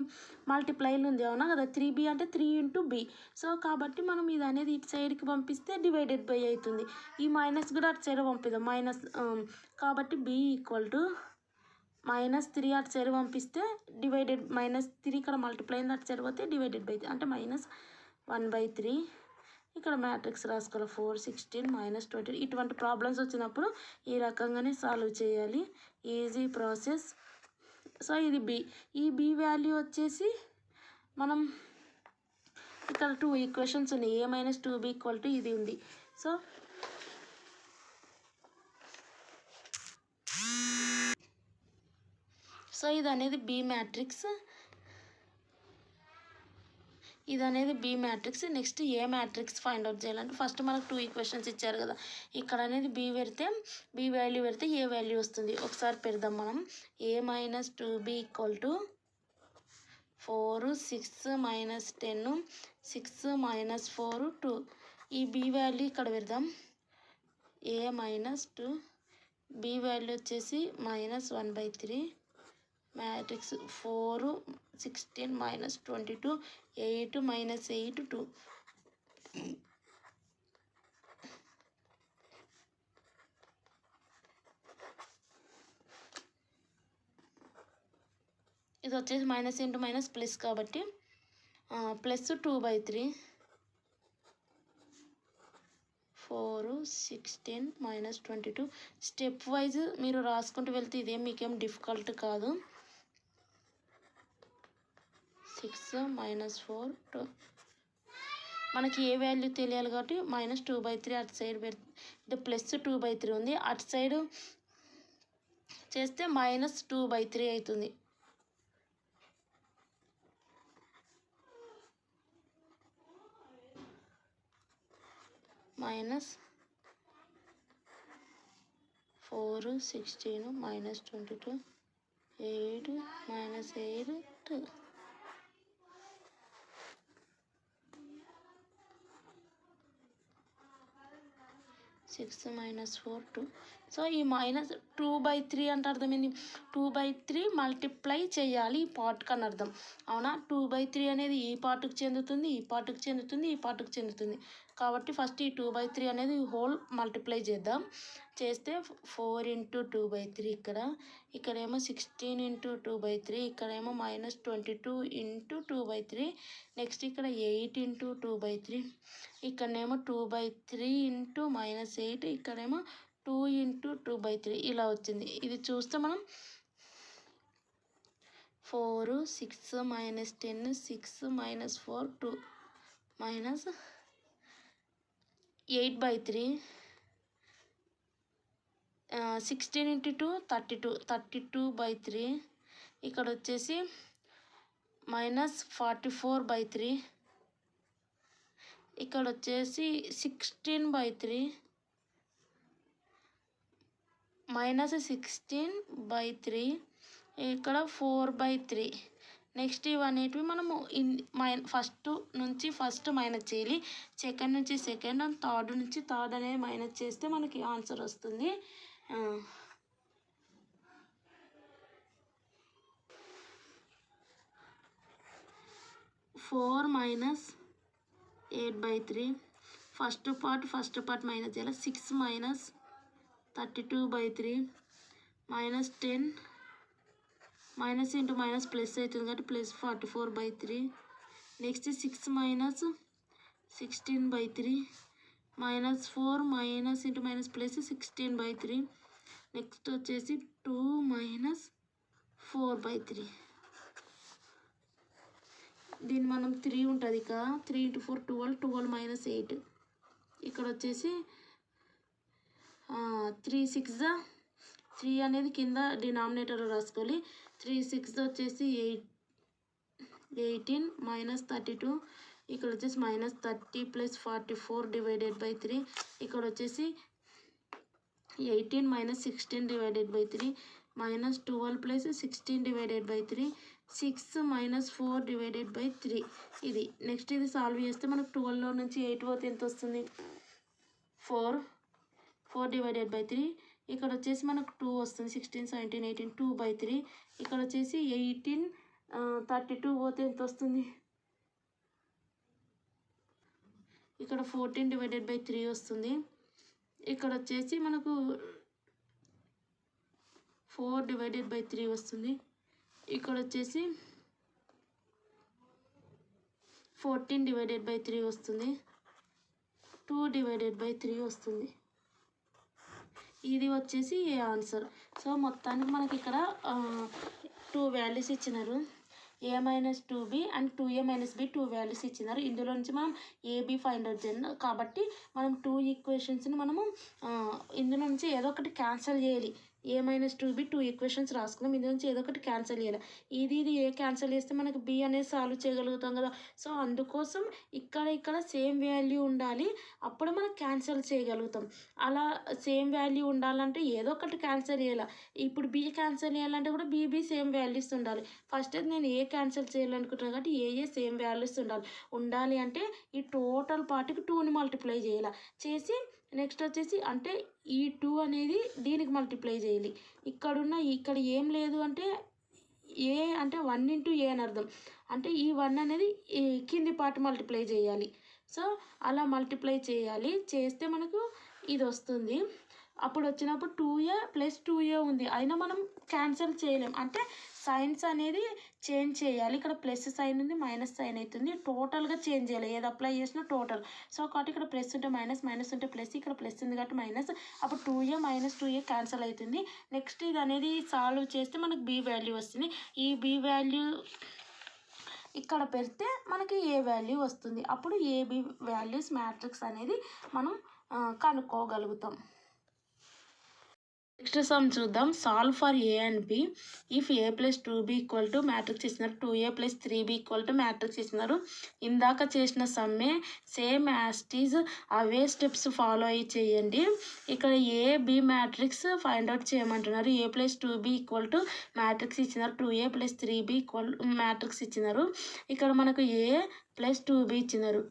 మల్టిప్లైలు ఉంది, అవునా కదా. 3b అంటే 3 × b. సో కాబట్టి మనం ఇది అనేది ఇటు సైడ్కి పంపిస్తే ÷ అవుతుంది. ఈ మైనస్ కూడా అటు సైడ్ పంపిద్దాం మైనస్. కాబట్టి b = -3 అటు సైడ్ పంపిస్తే డివైడెడ్ -3 ఇక్కడ మల్టిప్లై అయింది, అటు సైడ్ పోతే ÷ అంటే -1/3. ఇక్కడ మ్యాట్రిక్స్ రాసుకోవాలి 4 16 -20. ఇటువంటి ప్రాబ్లమ్స్ వచ్చినప్పుడు ఈ రకంగానే సాల్వ్ చేయాలి, ఈజీ ప్రాసెస్. సో ఇది b. ఈ b వాల్యూ వచ్చేసి మనం ఇక్కడ 2 ఈక్వేషన్స్ ఉన్నాయి. a - 2b = ఇది ఉంది. సో ఇది అనేది బి మ్యాట్రిక్స్. నెక్స్ట్ ఏ మ్యాట్రిక్స్ ఫైండ్ అవుట్ చేయాలంటే ఫస్ట్ మనకు 2 ఈక్వేషన్స్ ఇచ్చారు కదా, ఇక్కడ అనేది బి పెడితే బి వాల్యూ పెడితే ఏ వాల్యూ వస్తుంది ఒకసారి పెడదాం మనం. a - 2b = 4 6 - 10 6 - 4 2. ఈ బి వాల్యూ ఇక్కడ పెడదాం. a - 2 బి వాల్యూ వచ్చేసి -1/3. మ్యాట్రిక్స్ 4 16 - 22 8 - 8 2. ఇది వచ్చేసి మైనస్ ఇంటూ మైనస్ ప్లస్ కాబట్టి +2/3 4 4 16 మైనస్ 22 స్టెప్ వైజ్ మీరు రాసుకుంటూ వెళ్తే ఇదేం మీకేం డిఫికల్ట్ కాదు. 6 మైనస్ 4 2 మనకి ఏ వాల్యూ తెలియాలి కాబట్టి -2/3 అటు సైడ్ ఇది +2/3 ఉంది, అటు సైడ్ చేస్తే -2/3 అవుతుంది. -4 16 మైనస్ 22 8 -8 2 6 మైనస్ 4 2. సో ఈ -2/3 అంటే అర్థమైంది, 2/3 మల్టిప్లై చేయాలి ఈ పార్ట్కి అని అర్థం. అవునా, 2/3 అనేది ఈ పార్ట్కి చెందుతుంది, ఈ పార్ట్కి చెందుతుంది, ఈ పార్ట్కి చెందుతుంది. కాబట్టి ఫస్ట్ ఈ 2/3 అనేది హోల్ మల్టిప్లై చేద్దాం. చేస్తే 4 × 2/3 ఇక్కడేమో 16 × 2/3, ఇక్కడేమో -22 × 2/3, నెక్స్ట్ ఇక్కడ 8 × 2/3, ఇక్కడనేమో 2/3 × -8, ఇక్కడేమో 2 × 2/3 ఇలా వచ్చింది. ఇది చూస్తే మనం 4 6 -10 6 -4 2 -8/3 16 × 2 32 32/3, ఇక్కడ వచ్చేసి -44/3, ఇక్కడ వచ్చేసి 16/3 -16/3, ఇక్కడ 4/3. నెక్స్ట్ ఇవన్నిటివి మనము ఫస్ట్ నుంచి ఫస్ట్ మైనస్ చేయాలి, సెకండ్ నుంచి సెకండ్ అండ్ థర్డ్ నుంచి థర్డ్ అనేది మైనస్ చేస్తే మనకి ఆన్సర్ వస్తుంది. 4 - 8/3 ఫస్ట్ పార్ట్ మైనస్ చేయాలి. 6 - 32/3 -10 మైనస్ ఇంటూ మైనస్ ప్లస్ అవుతుంది కాబట్టి +44/3. Next 6 - 16/3 -4 minus into minus plus 16/3. Next వచ్చేసి 2 - 4/3. దీన్ని మనం 3 ఉంటుంది ఇక 3 × 4 12 12 - 8, ఇక్కడ వచ్చేసి 3 6 3 అనేది కింద డినామినేటర్లో రాసుకోవాలి. 3 6 వచ్చేసి 18 -32, ఇక్కడ వచ్చేసి -30 + 44/3, ఇక్కడ వచ్చేసి 18 - 16/3 -12 + 16/3 6 - 4/3 ఇది. నెక్స్ట్ ఇది సాల్వ్ చేస్తే మనకు 12లో నుంచి 8 పోతే ఎంత వస్తుంది? 4/3. ఇక్కడ వచ్చేసి మనకు 2 వస్తుంది, 16 17 18 2/3. ఇక్కడ వచ్చేసి 18 32 పోతే ఎంత వస్తుంది? ఇక్కడ 14/3 వస్తుంది. ఇక్కడ వచ్చేసి మనకు 4/3 వస్తుంది. ఇక్కడ వచ్చేసి 14/3 వస్తుంది, 2/3 వస్తుంది. ఇది వచ్చేసి ఏ ఆన్సర్. సో మొత్తానికి మనకి ఇక్కడ 2 వాల్యూస్ ఇచ్చినారు, a-2b and 2a - b 2 values ఇచ్చినారు. ఇందులో నుంచి మనం ab ఫైండ్ అవుట్ చేయాలి కాబట్టి మనం 2 ఈక్వేషన్స్ని మనము ఇందులో నుంచి ఏదో ఒకటి క్యాన్సిల్ చేయాలి. a-2b 2 ఈక్వేషన్స్ రాసుకున్నాం, ఇందులో నుంచి ఏదో ఒకటి క్యాన్సిల్ చేయాలి. ఇది ఏ క్యాన్సిల్ చేస్తే మనకి b అనేది సాల్వ్ చేయగలుగుతాం కదా. సో అందుకోసం ఇక్కడ సేమ్ వాల్యూ ఉండాలి, అప్పుడు మనం క్యాన్సిల్ చేయగలుగుతాం. అలా సేమ్ వాల్యూ ఉండాలంటే ఏదో ఒకటి క్యాన్సిల్ చేయాలి. ఇప్పుడు b క్యాన్సిల్ చేయాలంటే కూడా b సేమ్ వాల్యూస్ ఉండాలి. ఫస్ట్ అయితే నేను ఏ క్యాన్సిల్ చేయాలనుకుంటున్నాను కాబట్టి ఏ సేమ్ వాల్యూస్ ఉండాలి అంటే ఈ టోటల్ పార్ట్కి 2ని మల్టిప్లై చేయాలి. చేసి నెక్స్ట్ వచ్చేసి అంటే ఈ 2 అనేది దీనికి మల్టిప్లై చేయాలి. ఇక్కడ ఏం లేదు అంటే ఏ అంటే 1 × a అని అర్థం. అంటే ఈ 1 అనేది కింది పార్ట్ మల్టిప్లై చేయాలి. సో అలా మల్టిప్లై చేయాలి, చేస్తే మనకు ఇది వస్తుంది. అప్పుడు వచ్చినప్పుడు 2a + 2a ఉంది, అయినా మనం క్యాన్సిల్ చేయలేం. అంటే సైన్స్ అనేది చేంజ్ చేయాలి. ఇక్కడ ప్లస్ సైన్ ఉంది, మైనస్ సైన్ అవుతుంది, టోటల్గా చేంజ్ చేయాలి. ఏది అప్లై చేసినా టోటల్. సో కాబట్టి ఇక్కడ ప్లస్ ఉంటే మైనస్, మైనస్ ఉంటే ప్లస్, ఇక్కడ ప్లస్ ఉంది కాబట్టి మైనస్. అప్పుడు 2a - 2a క్యాన్సిల్ అవుతుంది. నెక్స్ట్ ఇది అనేది సాల్వ్ చేస్తే మనకు b వాల్యూ వస్తుంది. ఈ b వాల్యూ ఇక్కడ పెడితే మనకి ఏ వాల్యూ వస్తుంది. అప్పుడు ఏబి వాల్యూస్ మ్యాట్రిక్స్ అనేది మనం కనుక్కోగలుగుతాం. నెక్స్ట్ సమ్ చూద్దాం. Solve for A and B if a + 2b = matrix ఇచ్చినారు, 2a + 3b = మ్యాట్రిక్స్ ఇచ్చినారు. ఇందాక చేసిన సమ్మే సేమ్ యాస్టీజ్ అవే స్టెప్స్ ఫాలో అయ్యి చేయండి. ఇక్కడ A B matrix find out చేయమంటున్నారు. a + 2b = మ్యాట్రిక్స్ ఇచ్చినారు, 2a + 3b మ్యాట్రిక్స్ ఇచ్చినారు. ఇక్కడ మనకు a + 2b ఇచ్చినారు,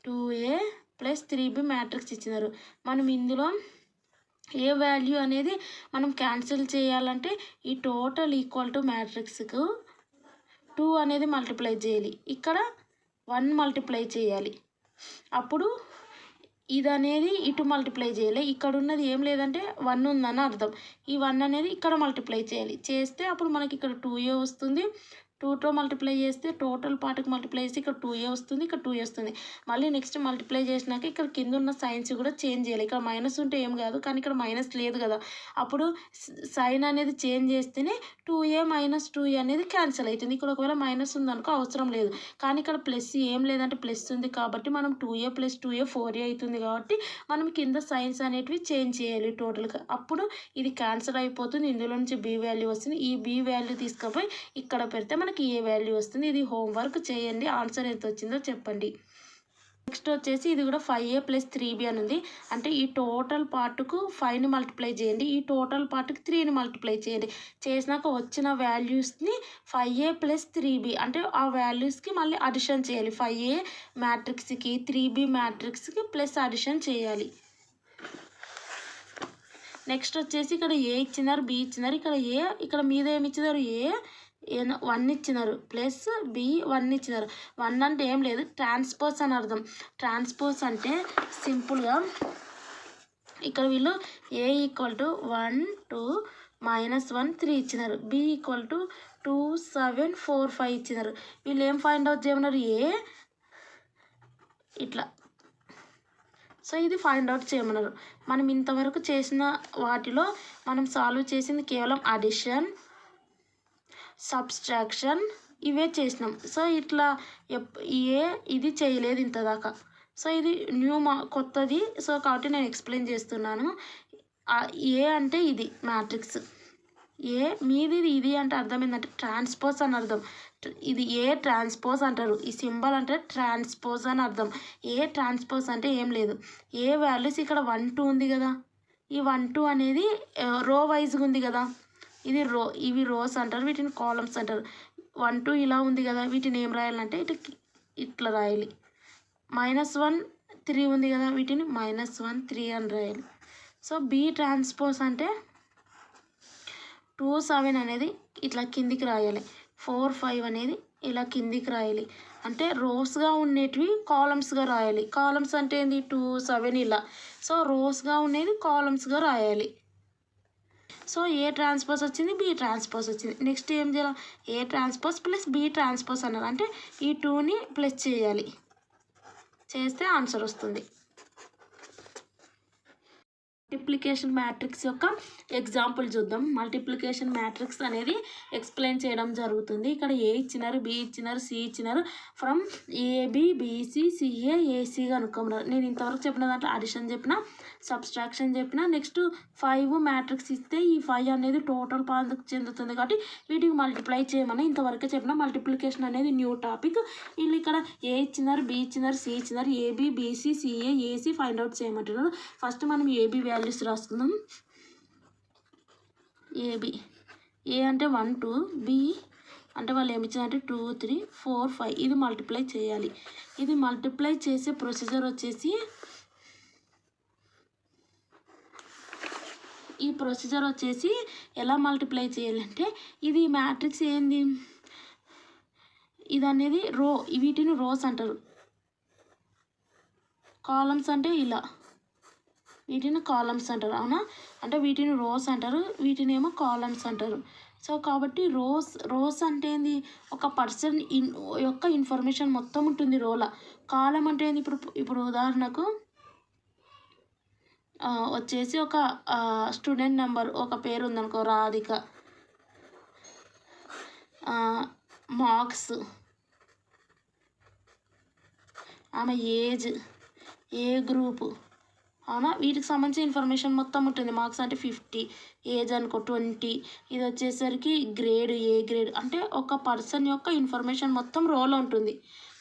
2a + 3b మ్యాట్రిక్స్ ఇచ్చినారు. మనం ఇందులో ఏ వాల్యూ అనేది మనం క్యాన్సిల్ చేయాలంటే ఈ టోటల్ ఈక్వల్ టు మ్యాట్రిక్స్కు 2 అనేది మల్టిప్లై చేయాలి, ఇక్కడ 1 మల్టిప్లై చేయాలి. అప్పుడు ఇది అనేది ఇటు మల్టిప్లై చేయాలి. ఇక్కడ ఉన్నది ఏం లేదంటే 1 ఉందని అర్థం. ఈ 1 అనేది ఇక్కడ మల్టిప్లై చేయాలి. చేస్తే అప్పుడు మనకి ఇక్కడ 2a వస్తుంది. 2తో మల్టిప్లై చేస్తే టోటల్ పార్ట్కి మల్టిప్లై చేస్తే ఇక్కడ 2a వస్తుంది, ఇక్కడ 2a వస్తుంది. మళ్ళీ నెక్స్ట్ మల్టిప్లై చేసినాక ఇక్కడ కింద ఉన్న సైన్స్ కూడా చేంజ్ చేయాలి. ఇక్కడ మైనస్ ఉంటే ఏం కాదు, కానీ ఇక్కడ మైనస్ లేదు కదా. అప్పుడు సైన్ అనేది చేంజ్ చేస్తేనే 2a - 2a అనేది క్యాన్సిల్ అవుతుంది. ఇక్కడ ఒకవేళ మైనస్ ఉందనుకో అవసరం లేదు, కానీ ఇక్కడ ప్లస్ ఏం లేదంటే ప్లస్ ఉంది కాబట్టి మనం 2a + 2a 4a అవుతుంది కాబట్టి మనం కింద సైన్స్ అనేటివి చేంజ్ చేయాలి టోటల్గా. అప్పుడు ఇది క్యాన్సిల్ అయిపోతుంది. ఇందులో నుంచి b వాల్యూ వస్తుంది. ఈ b వాల్యూ తీసుకుపోయి ఇక్కడ పెడితే మనకి ఏ వాల్యూ వస్తుంది. ఇది హోంవర్క్ చేయండి, ఆన్సర్ ఎంత వచ్చిందో చెప్పండి. నెక్స్ట్ వచ్చేసి ఇది కూడా 5a + 3b అని ఉంది. అంటే ఈ టోటల్ పార్ట్కు 5ని మల్టిప్లై చేయండి, ఈ టోటల్ పార్ట్కి 3ని మల్టిప్లై చేయండి. చేసినాక వచ్చిన వాల్యూస్ని 5a + 3b అంటే ఆ వాల్యూస్కి మళ్ళీ అడిషన్ చేయాలి. 5a మ్యాట్రిక్స్కి 3b మ్యాట్రిక్స్కి ప్లస్ అడిషన్ చేయాలి. నెక్స్ట్ వచ్చేసి ఇక్కడ ఏ ఇచ్చినారు, బి ఇచ్చినారు. ఇక్కడ మీద ఏమి ఇచ్చినారు, ఏ 1 ఇచ్చినారు ప్లస్ b 1 ఇచ్చినారు. 1 అంటే ఏం లేదు, ట్రాన్స్పోజ్ అని అర్థం. ట్రాన్స్పోజ్ అంటే సింపుల్గా ఇక్కడ వీళ్ళు a = 1 2 -1 3 ఇచ్చినారు, b = 2 7 4 5 ఇచ్చినారు. వీళ్ళు ఏం ఫైండ్ అవుట్ చేయమన్నారు, ఏ ఇట్లా. సో ఇది ఫైండ్ అవుట్ చేయమన్నారు. మనం ఇంతవరకు చేసిన వాటిలో మనం సాల్వ్ చేసింది కేవలం అడిషన్, సబ్స్ట్రాక్షన్ ఇవే చేసినాం. సో ఇట్లా ఇది చేయలేదు ఇంతదాకా. సో ఇది కొత్తది. సో కాబట్టి నేను ఎక్స్ప్లెయిన్ చేస్తున్నాను. ఏ అంటే ఇది మ్యాట్రిక్స్, ఏ మీది ఇది అంటే అర్థం ఏంటంటే ట్రాన్స్పోజ్ అని అర్థం. ఇది ఏ ట్రాన్స్పోజ్ అంటారు. ఈ సింబల్ అంటే ట్రాన్స్పోజ్ అని అర్థం. ఏ ట్రాన్స్పోజ్ అంటే ఏం లేదు, ఏ వాల్యూస్ ఇక్కడ 1 2 ఉంది కదా, ఈ 1 2 అనేది రో వైజ్గా ఉంది కదా, ఇది ఇవి రోస్ అంటారు, వీటిని కాలమ్స్ అంటారు. 1 2 ఇలా ఉంది కదా, వీటిని ఏం రాయాలంటే ఇట్లా రాయాలి. -1 3 ఉంది కదా, వీటిని -1 3 అని రాయాలి. సో బి ట్రాన్స్పోజ్ అంటే 2 7 అనేది ఇట్లా కిందికి రాయాలి, 4 5 అనేది ఇలా కిందికి రాయాలి. అంటే రోస్గా ఉండేటివి కాలమ్స్గా రాయాలి. కాలమ్స్ అంటే ఏంది, 2 7 ఇలా. సో రోస్గా ఉండేది కాలమ్స్గా రాయాలి. సో ఏ ట్రాన్స్పోజ్ వచ్చింది, బి ట్రాన్స్పోజ్ వచ్చింది. నెక్స్ట్ ఏం చేయాలి, ఏ ట్రాన్స్పోజ్ + బి ట్రాన్స్పోజ్ అన్నారు. అంటే ఈ 2ని ప్లస్ చేయాలి, చేస్తే ఆన్సర్ వస్తుంది. మల్టిప్లికేషన్ మ్యాట్రిక్స్ యొక్క ఎగ్జాంపుల్ చూద్దాం. మల్టిప్లికేషన్ మ్యాట్రిక్స్ అనేది ఎక్స్ప్లెయిన్ చేయడం జరుగుతుంది. ఇక్కడ ఏ ఇచ్చినారు, బి ఇచ్చినారు, సి ఇచ్చినారు. From AB BC CA AC కనుక్కోమన్నారు. నేను ఇంతవరకు చెప్పిన దాంట్లో అడిషన్ చెప్పిన, సబ్స్ట్రాక్షన్ చెప్పిన. నెక్స్ట్ 5 మ్యాట్రిక్స్ ఇస్తే ఈ 5 అనేది టోటల్ పార్ట్కి చెందుతుంది కాబట్టి వీటికి మల్టిప్లై చేయమని ఇంతవరకు చెప్పిన. మల్టిప్లికేషన్ అనేది న్యూ టాపిక్. వీళ్ళు ఇక్కడ ఏ ఇచ్చినారు, బి ఇచ్చినారు, సి ఇచ్చినారు, AB BC CA AC find out చేయమంటున్నారు. ఫస్ట్ మనం ఏబి వాల్యూస్ రాసుకుందాం. ఏబి, ఏ అంటే 1 2, బి అంటే వాళ్ళు ఏమి ఇచ్చారంటే 2 3 4 5. ఇది మల్టిప్లై చేయాలి. ఇది మల్టిప్లై చేసే ప్రొసీజర్ వచ్చేసి ఈ ప్రొసీజర్ వచ్చేసి ఎలా మల్టిప్లై చేయాలంటే, ఇది మ్యాట్రిక్స్ ఏంది, ఇది అనేది రో, వీటిని రోస్ అంటారు. కాలమ్స్ అంటే ఇలా, వీటిని కాలమ్స్ అంటారు, అవునా? అంటే వీటిని రోస్ అంటారు, వీటిని ఏమో కాలమ్స్ అంటారు. సో కాబట్టి రోస్ అంటే ఏంది, ఒక పర్సన్ యొక్క ఇన్ఫర్మేషన్ మొత్తం ఉంటుంది రోలో. కాలం అంటే ఏంది, ఇప్పుడు ఉదాహరణకు వచ్చేసి ఒక స్టూడెంట్ నెంబర్, ఒక పేరు ఉందనుకో రాధిక, మార్క్స్, ఆమె ఏజ్, ఏ గ్రూపు, అవునా? వీటికి సంబంధించిన ఇన్ఫర్మేషన్ మొత్తం ఉంటుంది. మార్క్స్ అంటే 50, ఏజ్ అనుకో 20, ఇది వచ్చేసరికి గ్రేడ్, ఏ గ్రేడ్, అంటే ఒక పర్సన్ యొక్క ఇన్ఫర్మేషన్ మొత్తం రోలో ఉంటుంది.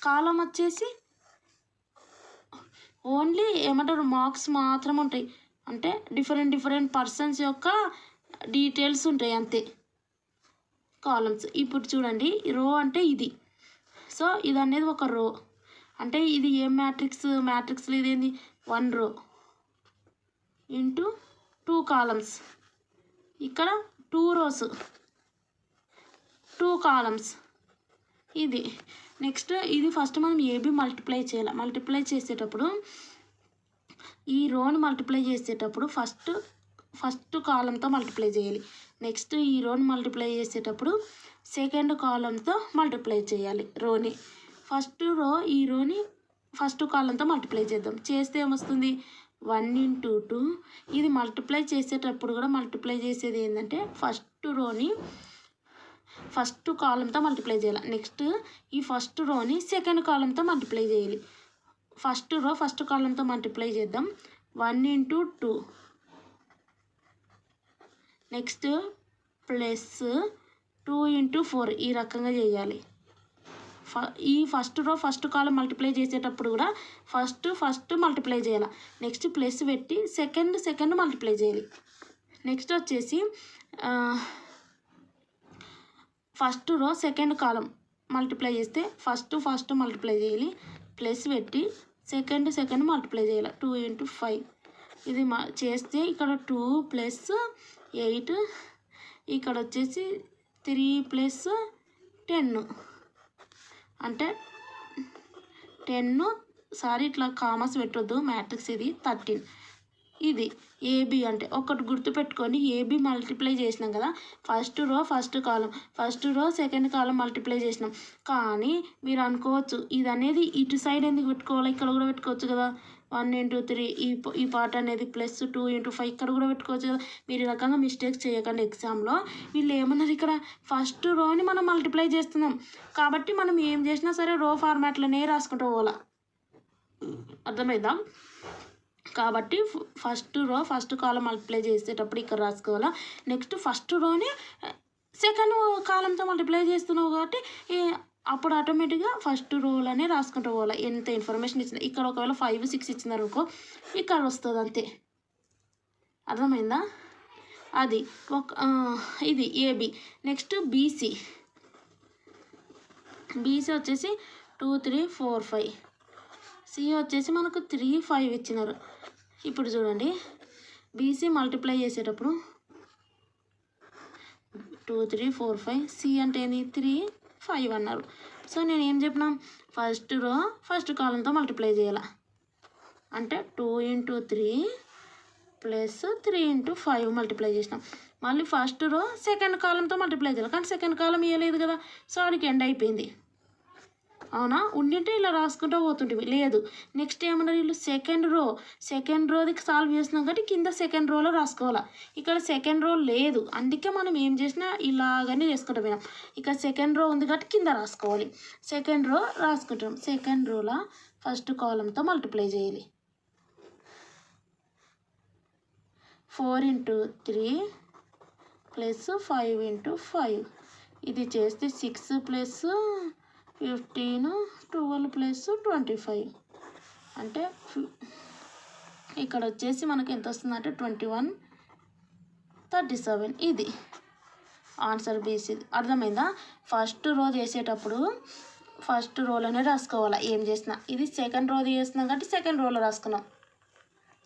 కాలం వచ్చేసి ఓన్లీ ఏమంటారు, మార్క్స్ మాత్రం ఉంటాయి, అంటే డిఫరెంట్ పర్సన్స్ యొక్క డీటెయిల్స్ ఉంటాయి అంతే కాలమ్స్. ఇప్పుడు చూడండి, రో అంటే ఇది. సో ఇది అనేది ఒక రో, అంటే ఇది ఏం మ్యాట్రిక్స్లో ఇదేంది 1 రో ఇంటూ 2 కాలమ్స్, ఇక్కడ 2 రోస్ 2 కాలమ్స్. ఇది నెక్స్ట్, ఇది ఫస్ట్ మనం ఏబి మల్టిప్లై చేయాలి. మల్టిప్లై చేసేటప్పుడు ఈ రోని మల్టిప్లై చేసేటప్పుడు ఫస్ట్ కాలంతో మల్టిప్లై చేయాలి. నెక్స్ట్ ఈ రోని మల్టిప్లై చేసేటప్పుడు సెకండ్ కాలంతో మల్టిప్లై చేయాలి రోని. ఈ రోని ఫస్ట్ కాలంతో మల్టిప్లై చేద్దాం. చేస్తే ఏమొస్తుంది, 1 ఇంటూ 2. ఇది మల్టిప్లై చేసేటప్పుడు కూడా మల్టిప్లై చేసేది ఏంటంటే ఫస్ట్ రోని ఫస్ట్ కాలంతో మల్టిప్లై చేయాలి. నెక్స్ట్ ఈ ఫస్ట్ రోని సెకండ్ కాలంతో మల్టిప్లై చేయాలి. ఫస్ట్ రో ఫస్ట్ కాలంతో మల్టిప్లై చేద్దాం. 1 ఇంటూ 2. నెక్స్ట్ ప్లస్ 2 ఇంటూ 4, ఈ రకంగా చేయాలి. ఈ ఫస్ట్ రో ఫస్ట్ కాలం మల్టిప్లై చేసేటప్పుడు కూడా ఫస్ట్ మల్టిప్లై చేయాలి. నెక్స్ట్ ప్లస్ పెట్టి సెకండ్ మల్టిప్లై చేయాలి. నెక్స్ట్ వచ్చేసి ఫస్ట్ రో సెకండ్ కాలం మల్టిప్లై చేస్తే ఫస్ట్ మల్టిప్లై చేయాలి, ప్లస్ పెట్టి సెకండ్ మల్టిప్లై చేయాలి. 2 ఇంటూ 5 ఇది చేస్తే ఇక్కడ 2 ప్లస్ 8, ఇక్కడ వచ్చేసి 3 ప్లస్ 10, అంటే 10, ఇట్లా కామర్స్ పెట్టొద్దు, మ్యాట్రిక్స్ ఇది 13. ఇది ఏబి అంటే ఒకటి గుర్తుపెట్టుకొని, ఏబి మల్టిప్లై చేసినాం కదా, first row first column, first row second కాలం మల్టిప్లై చేసినాం. కానీ మీరు అనుకోవచ్చు, ఇది అనేది ఇటు సైడ్ ఎందుకు పెట్టుకోవాలి, ఇక్కడ కూడా పెట్టుకోవచ్చు కదా. 1 ఇంటూ 3, ఈ పార్ట్ అనేది ప్లస్ 2 ఇంటూ 5, ఇక్కడ కూడా పెట్టుకోవచ్చు కదా. మీరు ఈ రకంగా మిస్టేక్స్ చేయకండి. ఎగ్జామ్లో వీళ్ళు ఏమన్నారు, ఇక్కడ ఫస్ట్ రోని మనం మల్టిప్లై చేస్తున్నాం కాబట్టి మనం ఏం చేసినా సరే రో ఫార్మాట్లోనే రాసుకుంటూ పోవాలా, అర్థమైందా? కాబట్టి ఫస్ట్ రో ఫస్ట్ కాలం మల్టిప్లై చేసేటప్పుడు ఇక్కడ రాసుకోవాలా. నెక్స్ట్ ఫస్ట్ రోని సెకండ్ కాలంతో మల్టిప్లై చేస్తున్నావు కాబట్టి అప్పుడు ఆటోమేటిక్గా ఫస్ట్ రోలోనే రాసుకుంటూ పోవాలి. ఎంత ఇన్ఫర్మేషన్ ఇచ్చింది, ఇక్కడ ఒకవేళ 5, 6 ఇచ్చినారనుకో ఇక్కడ వస్తుంది అంతే, అర్థమైందా? అది ఇది ఏబి. నెక్స్ట్ బీసీ వచ్చేసి 2, 3, 4, 5. సి వచ్చేసి మనకు 3, 5 ఇచ్చినారు. ఇప్పుడు చూడండి, బీసీ మల్టిప్లై చేసేటప్పుడు 2, 3, 4, 5. సి అంటే ఏంది 3, 5 అన్నారు. సో నేను ఏం చెప్పినా, ఫస్ట్ రో ఫస్ట్ కాలంతో మల్టిప్లై చేయాలి, అంటే 2 ఇంటూ 3 ప్లస్ 3 ఇంటూ 5 మల్టిప్లై చేసినాం. మళ్ళీ ఫస్ట్ రో సెకండ్ కాలంతో మల్టిప్లై చేయాలి, కానీ సెకండ్ కాలం ఇవ్వలేదు కదా, సో అడికి ఎండ్ అయిపోయింది, అవునా? ఉండింటే ఇలా రాసుకుంటూ పోతుంటివి, లేదు. నెక్స్ట్ ఏమన్నారు వీళ్ళు, సెకండ్ రోది సాల్వ్ చేసినాం కాబట్టి కింద సెకండ్ రోలో రాసుకోవాలా. ఇక్కడ సెకండ్ రో లేదు, అందుకే మనం ఏం చేసినా ఇలాగనే చేసుకుంటూ పోయినాం. ఇక్కడ సెకండ్ రో ఉంది కాబట్టి కింద రాసుకోవాలి. సెకండ్ రో రాసుకుంటాం. సెకండ్ రోలో ఫస్ట్ కాలంతో మల్టిప్లై చేయాలి. 4 ఇంటూ 3 ప్లస్ 5 ఇంటూ 5, ఇది చేస్తే 6 ప్లస్ 15, 12 ప్లస్ 25, అంటే ఇక్కడ వచ్చేసి మనకి ఎంత వస్తుందంటే 21, 37. ఇది ఆన్సర్ బీసీ. అర్థమైందా? ఫస్ట్ రో చేసేటప్పుడు ఫస్ట్ రోలోనే రాసుకోవాలా ఏం చేసినా. ఇది సెకండ్ రో చేస్తున్నాం కాబట్టి సెకండ్ రోలో రాసుకున్నాం.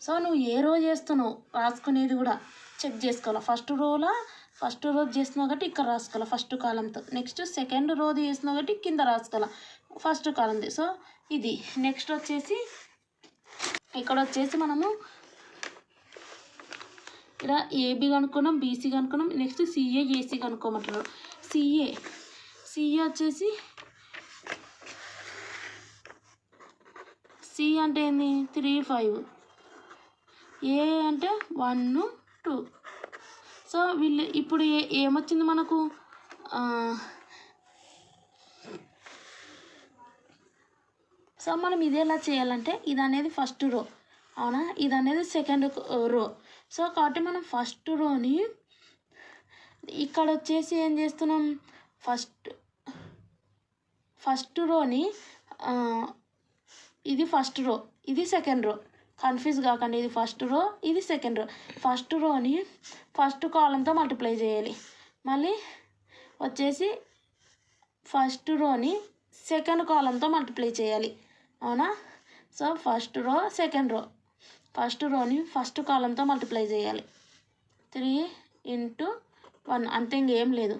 సో నువ్వు ఏ రో చేస్తున్నావు రాసుకునేది కూడా చెక్ చేసుకోవాలి. ఫస్ట్ రో చేస్తున్నావు కాబట్టి ఇక్కడ రాసుకోవాలి ఫస్ట్ కాలంతో. నెక్స్ట్ సెకండ్ రోది చేస్తున్నావు కాబట్టి కింద రాసుకోవాలి ఫస్ట్ కాలంది. సో ఇది నెక్స్ట్ వచ్చేసి ఇక్కడ వచ్చేసి మనము ఇక్కడ ఏబి కనుక్కున్నాం, బీసీ కనుక్కున్నాం, నెక్స్ట్ సిఏ ఏసీ కనుక్కోమంటున్నారు. సిఏ వచ్చేసి సి అంటే ఏంది 3 5, ఏ అంటే 1 2. సో వీళ్ళు ఇప్పుడు ఏమొచ్చింది మనకు, సో మనం ఇది ఎలా చేయాలంటే ఇది అనేది ఫస్ట్ రో అవునా, ఇది అనేది సెకండ్ రో. సో కాబట్టి మనం ఫస్ట్ రోని ఇక్కడ వచ్చేసి ఏం చేస్తున్నాం, ఫస్ట్ రోని ఇది ఫస్ట్ రో ఇది సెకండ్ రో, కన్ఫ్యూజ్ కాకండి, ఇది ఫస్ట్ రో ఇది సెకండ్ రో. ఫస్ట్ రోని ఫస్ట్ కాలంతో మల్టిప్లై చేయాలి, మళ్ళీ వచ్చేసి ఫస్ట్ రోని సెకండ్ కాలంతో మల్టిప్లై చేయాలి అవునా. So first row second row, first రోని ఫస్ట్ కాలంతో మల్టిప్లై చేయాలి, 3 × 1 అంతే, ఇంకేం లేదు.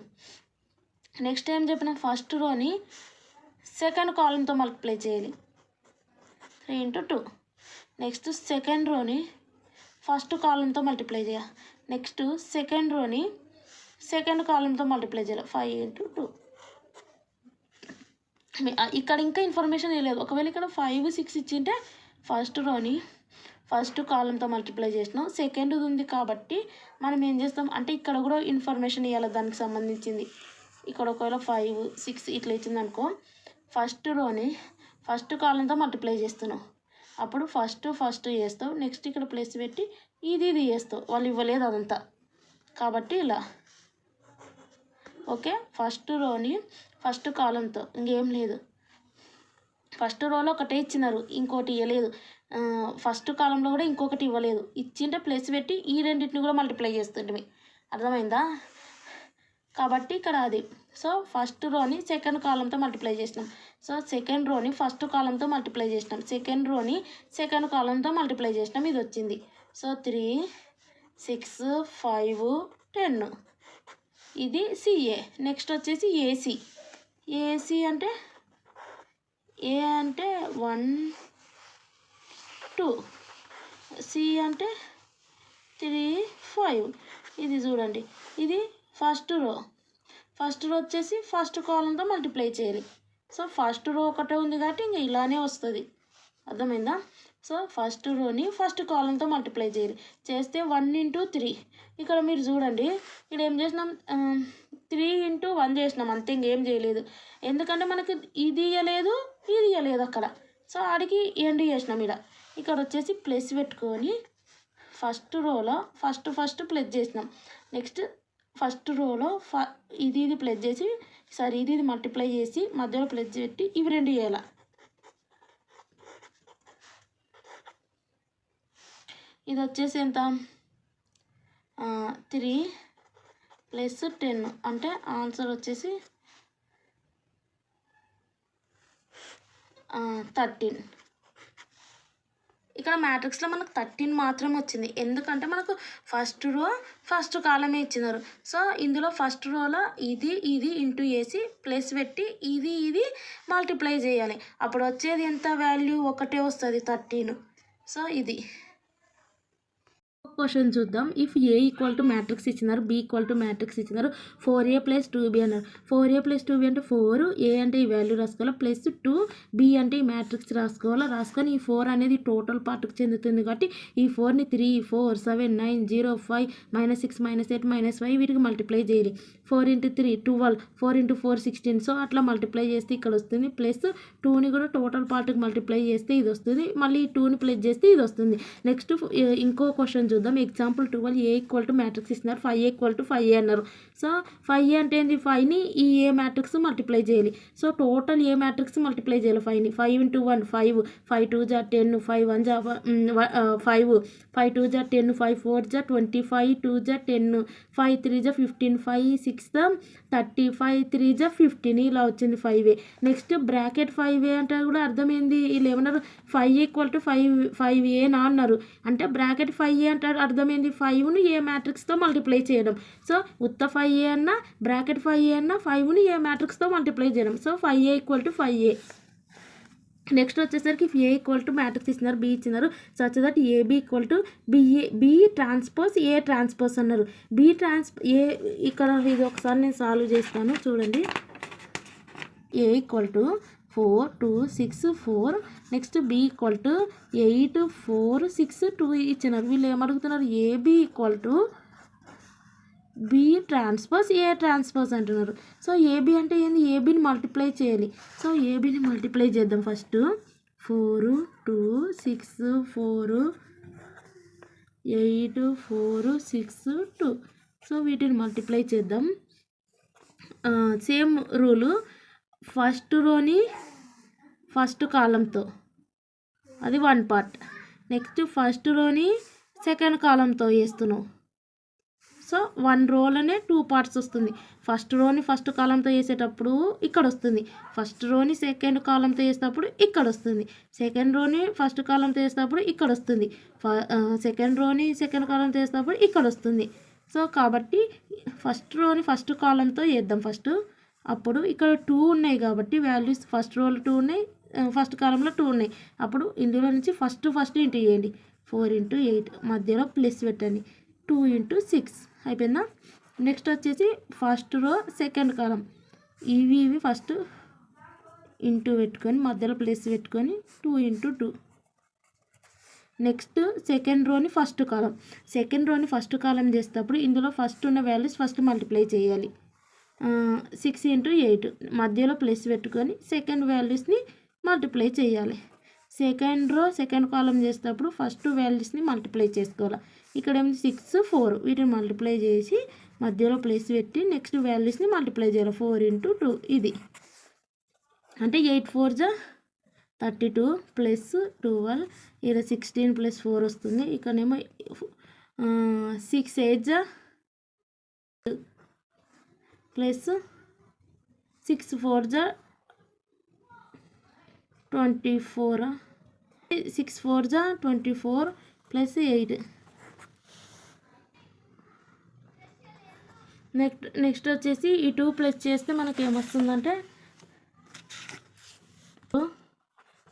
నెక్స్ట్ ఏం చెప్పిన, ఫస్ట్ రోని సెకండ్ కాలంతో మల్టిప్లై చేయాలి, 3 × 2. నెక్స్ట్ సెకండ్ రోని ఫస్ట్ కాలంతో మల్టిప్లై చేయాలి, నెక్స్ట్ సెకండ్ రోని సెకండ్ కాలంతో మల్టిప్లై చేయాలి, 5 × 2. ఇక్కడ ఇంకా ఇన్ఫర్మేషన్ లేదు. ఒకవేళ ఇక్కడ 5 6 ఇచ్చింటే ఫస్ట్ రోని ఫస్ట్ కాలంతో మల్టిప్లై చేసినాం, సెకండ్ ఉంది కాబట్టి మనం ఏం చేస్తాం అంటే ఇక్కడ కూడా ఇన్ఫర్మేషన్ ఇవ్వాలి దానికి సంబంధించింది. ఇక్కడ ఒకవేళ 5 6 ఇట్లా ఇచ్చింది అనుకో, ఫస్ట్ రోని ఫస్ట్ కాలంతో మల్టిప్లై చేస్తున్నావు, అప్పుడు ఫస్ట్ చేస్తావు, నెక్స్ట్ ఇక్కడ ప్లస్ పెట్టి ఇది చేస్తావు, వాళ్ళు ఇవ్వలేదు అదంతా కాబట్టి ఇలా. ఓకే, ఫస్ట్ రోని ఫస్ట్ కాలంతో, ఇంకేం లేదు. ఫస్ట్ రోలో ఒకటే ఇచ్చినారు, ఇంకోటి ఇవ్వలేదు. ఫస్ట్ కాలంలో కూడా ఇంకొకటి ఇవ్వలేదు, ఇచ్చింటే ప్లస్ పెట్టి ఈ రెండింటిని కూడా మల్టిప్లై చేస్తుంటే, అర్థమైందా. కాబట్టి ఇక్కడ అది. సో ఫస్ట్ రోని సెకండ్ కాలంతో మల్టిప్లై చేసినాం, సో సెకండ్ రోని ఫస్ట్ కాలంతో మల్టిప్లై చేసినాం, సెకండ్ రోని సెకండ్ కాలంతో మల్టిప్లై చేసినాం, ఇది వచ్చింది. సో 3 6 5 10, ఇది సిఏ. నెక్స్ట్ వచ్చేసి ఏసీ అంటే ఏ అంటే 1 2, సి అంటే 3 5. ఇది చూడండి, ఇది ఫస్ట్ రో వచ్చేసి ఫస్ట్ కాలంతో మల్టిప్లై చేయాలి. సో ఫస్ట్ రో ఒకటే ఉంది కాబట్టి ఇంకా ఇలానే వస్తుంది, అర్థమైందా. సో ఫస్ట్ రోని ఫస్ట్ కాలంతో మల్టిప్లై చేయాలి, చేస్తే 1 × 3. ఇక్కడ మీరు చూడండి, ఇక్కడ ఏం చేసినాం, 3 × 1 చేసినాం అంతే, ఇంకేం చేయలేదు. ఎందుకంటే మనకు ఇది ఇవ్వలేదు ఇది ఇవ్వలేదు అక్కడ, సో ఆడికి ఎండ్ చేసినాం. ఇక్కడ వచ్చేసి ప్లస్ పెట్టుకొని ఫస్ట్ రోలో ఫస్ట్ ప్లస్ చేసినాం, నెక్స్ట్ ఫస్ట్ రోలో ఇది ప్లస్ చేసి సరే ఇది మల్టిప్లై చేసి మధ్యలో ప్లస్ పెట్టి ఇవి రెండు చేయాలి. ఇది వచ్చేసి ఎంత, 3 + 10 అంటే ఆన్సర్ వచ్చేసి 13. ఇక్కడ మ్యాట్రిక్స్లో మనకు 13 మాత్రమే వచ్చింది, ఎందుకంటే మనకు ఫస్ట్ రో ఫస్ట్ కాలమే ఇచ్చినారు. సో ఇందులో ఫస్ట్ రోలో ఇది ఇంటూ వేసి ప్లస్ పెట్టి ఇది మల్టిప్లై చేయాలి, అప్పుడు వచ్చేది ఎంత వాల్యూ ఒకటే వస్తుంది 13. సో ఇది క్వశ్చన్ చూద్దాం. If A equal to matrix ఇచ్చినారు, బి ఈక్వల్ టు మ్యాట్రిక్స్ ఇచ్చినారు, 4a + 2b అన్నారు. 4a + 2b అంటే 4, ఏ అంటే ఈ వాల్యూ రాసుకోవాలి, ప్లస్ 2 బి అంటే ఈ మ్యాట్రిక్స్ రాసుకోవాలి. రాసుకొని ఈ 4 అనేది టోటల్ పార్ట్కి చెందుతుంది కాబట్టి ఈ 4ని 3 4 7 9 0 5 -6 -8 -5 వీటికి మల్టిప్లై చేయాలి. 4 × 3 12, 4 × 4 16. సో అట్లా మల్టిప్లై చేస్తే ఇక్కడ వస్తుంది. ప్లస్ 2ని కూడా టోటల్ పార్ట్కి మల్టిప్లై చేస్తే ఇది వస్తుంది, మళ్ళీ 2ని ప్లస్ చేస్తే ఇది వస్తుంది. నెక్స్ట్ ఇంకో క్వశ్చన్ చూద్దాం. Example 12, A equal to matrix ఇస్తున్నారు, 5a = 5a అన్నారు. సో 5a అంటే ఏంది, 5ని ఈ ఏ మ్యాట్రిక్స్ మల్టిప్లై చేయాలి. సో టోటల్ ఏ మ్యాట్రిక్స్ మల్టిప్లై చేయాలి 5ని, 5 × 1 5, 5 2 10, 5 1 5, 5 2 10, 5 4 20, 5 2 10, 5 3 15, 5 6 30, 5 3 15 ఇలా వచ్చింది 5a. నెక్స్ట్ బ్రాకెట్ 5a అంటే కూడా అర్థమైంది, వీళ్ళు ఏమన్నారు 5a = 5a నా అన్నారు, అంటే బ్రాకెట్ 5a అంటే అర్థమైంది 5ని ఏ మ్యాట్రిక్స్తో మల్టిప్లై చేయడం. సో ఉత్త 5a అన్న బ్రాకెట్ 5a అన్న 5ని ఏ మ్యాట్రిక్స్తో మల్టిప్లై చేయడం. So 5a = 5a. నెక్స్ట్ వచ్చేసరికి ఏ ఈక్వల్ టు మ్యాట్రిక్స్ ఇచ్చినారు, బి ఇచ్చినారు. సో వచ్చే that AB equal to B transpose A transpose అన్నారు. ఏ ఇక్కడ ఇది ఒకసారి నేను సాల్వ్ చేస్తాను చూడండి. A equal to 4 2 6 4. Next B equal to 8 4 6 2 ఇచ్చినారు. వీళ్ళు ఏమడుగుతున్నారు, AB equal to B transpose A transpose అంటున్నారు. సో ఏబి అంటే ఏంది, ఏబిని మల్టిప్లై చేయాలి. సో ఏబిని మల్టిప్లై చేద్దాం. ఫస్ట్ 4 2 6 4 8 4 6 2. సో వీటిని మల్టిప్లై చేద్దాం. సేమ్ రూలు, ఫస్ట్ రోని ఫస్ట్ కాలంతో, అది 1 పార్ట్. నెక్స్ట్ ఫస్ట్ రోని సెకండ్ కాలంతో వేస్తున్నాం. సో 1 రోలోనే 2 పార్ట్స్ వస్తుంది. ఫస్ట్ రోని ఫస్ట్ కాలంతో వేసేటప్పుడు ఇక్కడ వస్తుంది, ఫస్ట్ రోని సెకండ్ కాలంతో వేసేటప్పుడు ఇక్కడ వస్తుంది, సెకండ్ రోని ఫస్ట్ కాలంతో వేసేటప్పుడు ఇక్కడ వస్తుంది, సెకండ్ రోని సెకండ్ కాలంతో వేసేటప్పుడు ఇక్కడ వస్తుంది. సో కాబట్టి ఫస్ట్ రోని ఫస్ట్ కాలంతో వేద్దాం ఫస్ట్. అప్పుడు ఇక్కడ 2 ఉన్నాయి కాబట్టి వాల్యూస్ ఫస్ట్ రోలో 2 ఉన్నాయి, ఫస్ట్ కాలంలో 2 ఉన్నాయి. అప్పుడు ఇందులో నుంచి ఫస్ట్ ఇంటూ చేయండి. 4 × 8 మధ్యలో ప్లస్ పెట్టండి. 2 × 6 అయిపోయిందా. నెక్స్ట్ వచ్చేసి ఫస్ట్ రో సెకండ్ కాలం, ఇవి ఫస్ట్ ఇంటూ పెట్టుకొని మధ్యలో ప్లస్ పెట్టుకొని 2 × 2. నెక్స్ట్ సెకండ్ రోని ఫస్ట్ కాలం, సెకండ్ రోని ఫస్ట్ కాలం చేసేటప్పుడు ఇందులో ఫస్ట్ ఉన్న వాల్యూస్ ఫస్ట్ మల్టిప్లై చేయాలి. 6 × 8 మధ్యలో ప్లస్ పెట్టుకొని సెకండ్ వాల్యూస్ని మల్టిప్లై చేయాలి. సెకండ్ రో సెకండ్ కాలం చేసేటప్పుడు ఫస్ట్ వాల్యూస్ని మల్టిప్లై చేసుకోవాలి. ఇక్కడ ఏమి 6 4 వీటిని మల్టిప్లై చేసి మధ్యలో ప్లస్ పెట్టి నెక్స్ట్ వాల్యూస్ని మల్టిప్లై చేయాలి. 4 × 2 ఇది అంటే 8 4 32 ప్లస్ 12, ఇక్కడ 16 + 4 వస్తుంది. ఇక్కడేమో 6 8 ప్లస్ 6 4 24, 6 4 24 ప్లస్ 8. నెక్స్ట్ వచ్చేసి ఈ 2 ప్లస్ చేస్తే మనకి ఏమొస్తుందంటే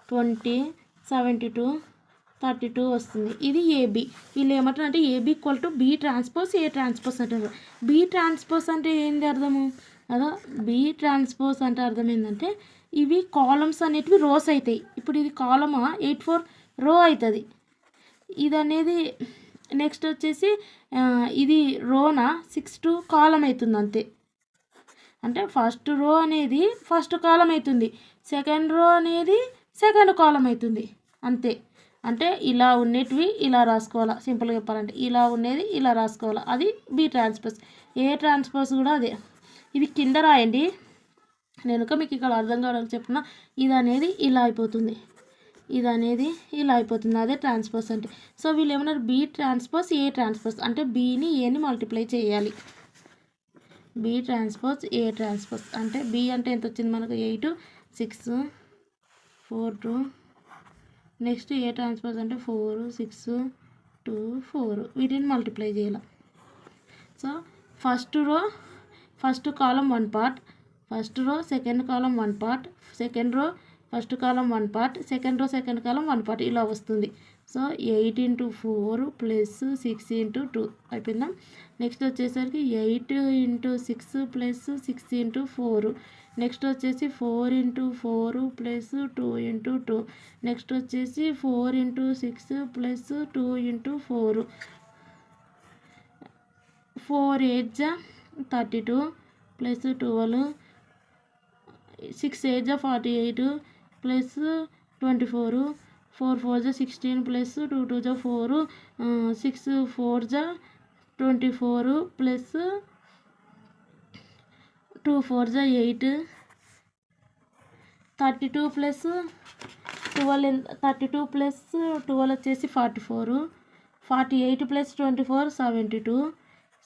20 72 32 వస్తుంది. ఇది ఏబి. వీళ్ళు ఏమంటారు అంటే AB equal to B transpose A transpose అంటారు. బి ట్రాన్స్పోజ్ అంటే ఏంది అర్థము అదా, బి ట్రాన్స్పోజ్ అంటే అర్థం ఏంటంటే ఇవి కాలమ్స్ అనేటివి రోస్ అవుతాయి. ఇప్పుడు ఇది కాలమా 8 4 రో అవుతుంది ఇది అనేది. నెక్స్ట్ వచ్చేసి ఇది రోనా 6 2 కాలం అవుతుంది అంతే. అంటే ఫస్ట్ రో అనేది ఫస్ట్ కాలం అవుతుంది, సెకండ్ రో అనేది సెకండ్ కాలం అవుతుంది అంతే. అంటే ఇలా ఉండేటివి ఇలా రాసుకోవాలా, సింపుల్గా చెప్పాలంటే ఇలా ఉండేది ఇలా రాసుకోవాలా, అది బి ట్రాన్స్పోజ్. ఏ ట్రాన్స్పోజ్ కూడా అదే. ఇది కింద రాయండి, నేను మీకు ఇక్కడ అర్థం కావడానికి చెప్తున్నా. ఇది అనేది ఇలా అయిపోతుంది, ఇది అనేది ఇలా అయిపోతుంది, అదే ట్రాన్స్పోజ్ అంటే. సో వీళ్ళు ఏమన్నారు, బి ట్రాన్స్పోజ్ ఏ ట్రాన్స్పోజ్ అంటే బిని ఏని మల్టిప్లై చేయాలి. బి ట్రాన్స్పోజ్ ఏ ట్రాన్స్పోజ్ అంటే బి అంటే ఎంత వచ్చింది మనకు 8 6 4 2. నెక్స్ట్ ఏ ట్రాన్స్పోజ్ అంటే 4 6 2 4 వీటిని మల్టిప్లై చేయాలి. సో ఫస్ట్ రో ఫస్ట్ కాలం 1 part, first row second column 1 part, second row first కాలం 1 part, second row second column 1 part ఇలా వస్తుంది. సో 8 × 4 ప్లస్ 6 × 2 అయిపోయిందా. నెక్స్ట్ వచ్చేసరికి 8 × 6 ప్లస్ 6 × 4. నెక్స్ట్ వచ్చేసి 4 × 4 ప్లస్ 2 × 2. నెక్స్ట్ వచ్చేసి 4 × 6 plus 2 × 4. 4 8 32 plus 12, 6 8 48 plus 24, 4 4 16 plus 2 2 4, 6 4 24 plus 2 4 8, 32 plus 12 32 plus 12 వచ్చేసి 44, 48 plus 24 72,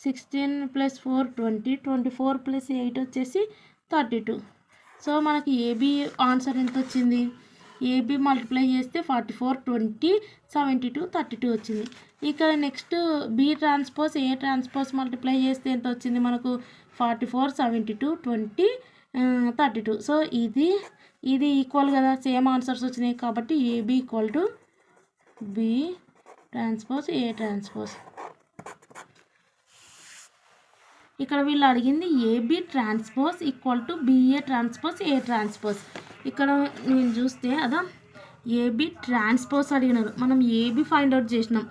16 plus 4 20, 24 plus 8 వచ్చేసి 32. So మనకి AB answer ఎంత వచ్చింది, ఏబి మల్టిప్లై చేస్తే 44 20 72 32 వచ్చింది. ఇక next B transpose A transpose multiply చేస్తే ఎంత వచ్చింది మనకు 44 72 20 32. సో ఇది ఇది ఈక్వల్ కదా, సేమ్ ఆన్సర్స్ వచ్చినాయి కాబట్టి AB equal to B transpose A transpose. ఇక్కడ వీళ్ళు అడిగింది AB transpose equal to BA transpose A transpose. ఇక్కడ నేను చూస్తే అదా ఏబి ట్రాన్స్పోజ్ అడిగినారు, మనం ఏబి ఫైండ్ అవుట్ చేసినాం.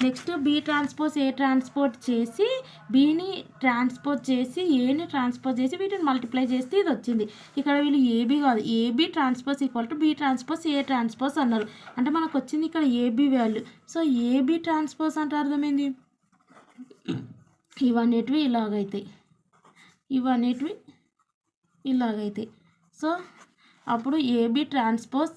Next B transpose A transpose చేసి బిని ట్రాన్స్పోజ్ చేసి ఏని ట్రాన్స్పోజ్ చేసి వీటిని మల్టిప్లై చేస్తే ఇది వచ్చింది. ఇక్కడ వీళ్ళు ఏబి కాదు, AB transpose equal to B transpose A transpose అన్నారు. అంటే మనకు వచ్చింది ఇక్కడ AB value. So AB transpose అంటే అర్థమైంది, ఇవన్నిటివి ఇలాగైతాయి, ఇవన్నిటివి ఇలాగైతాయి. సో అప్పుడు AB transpose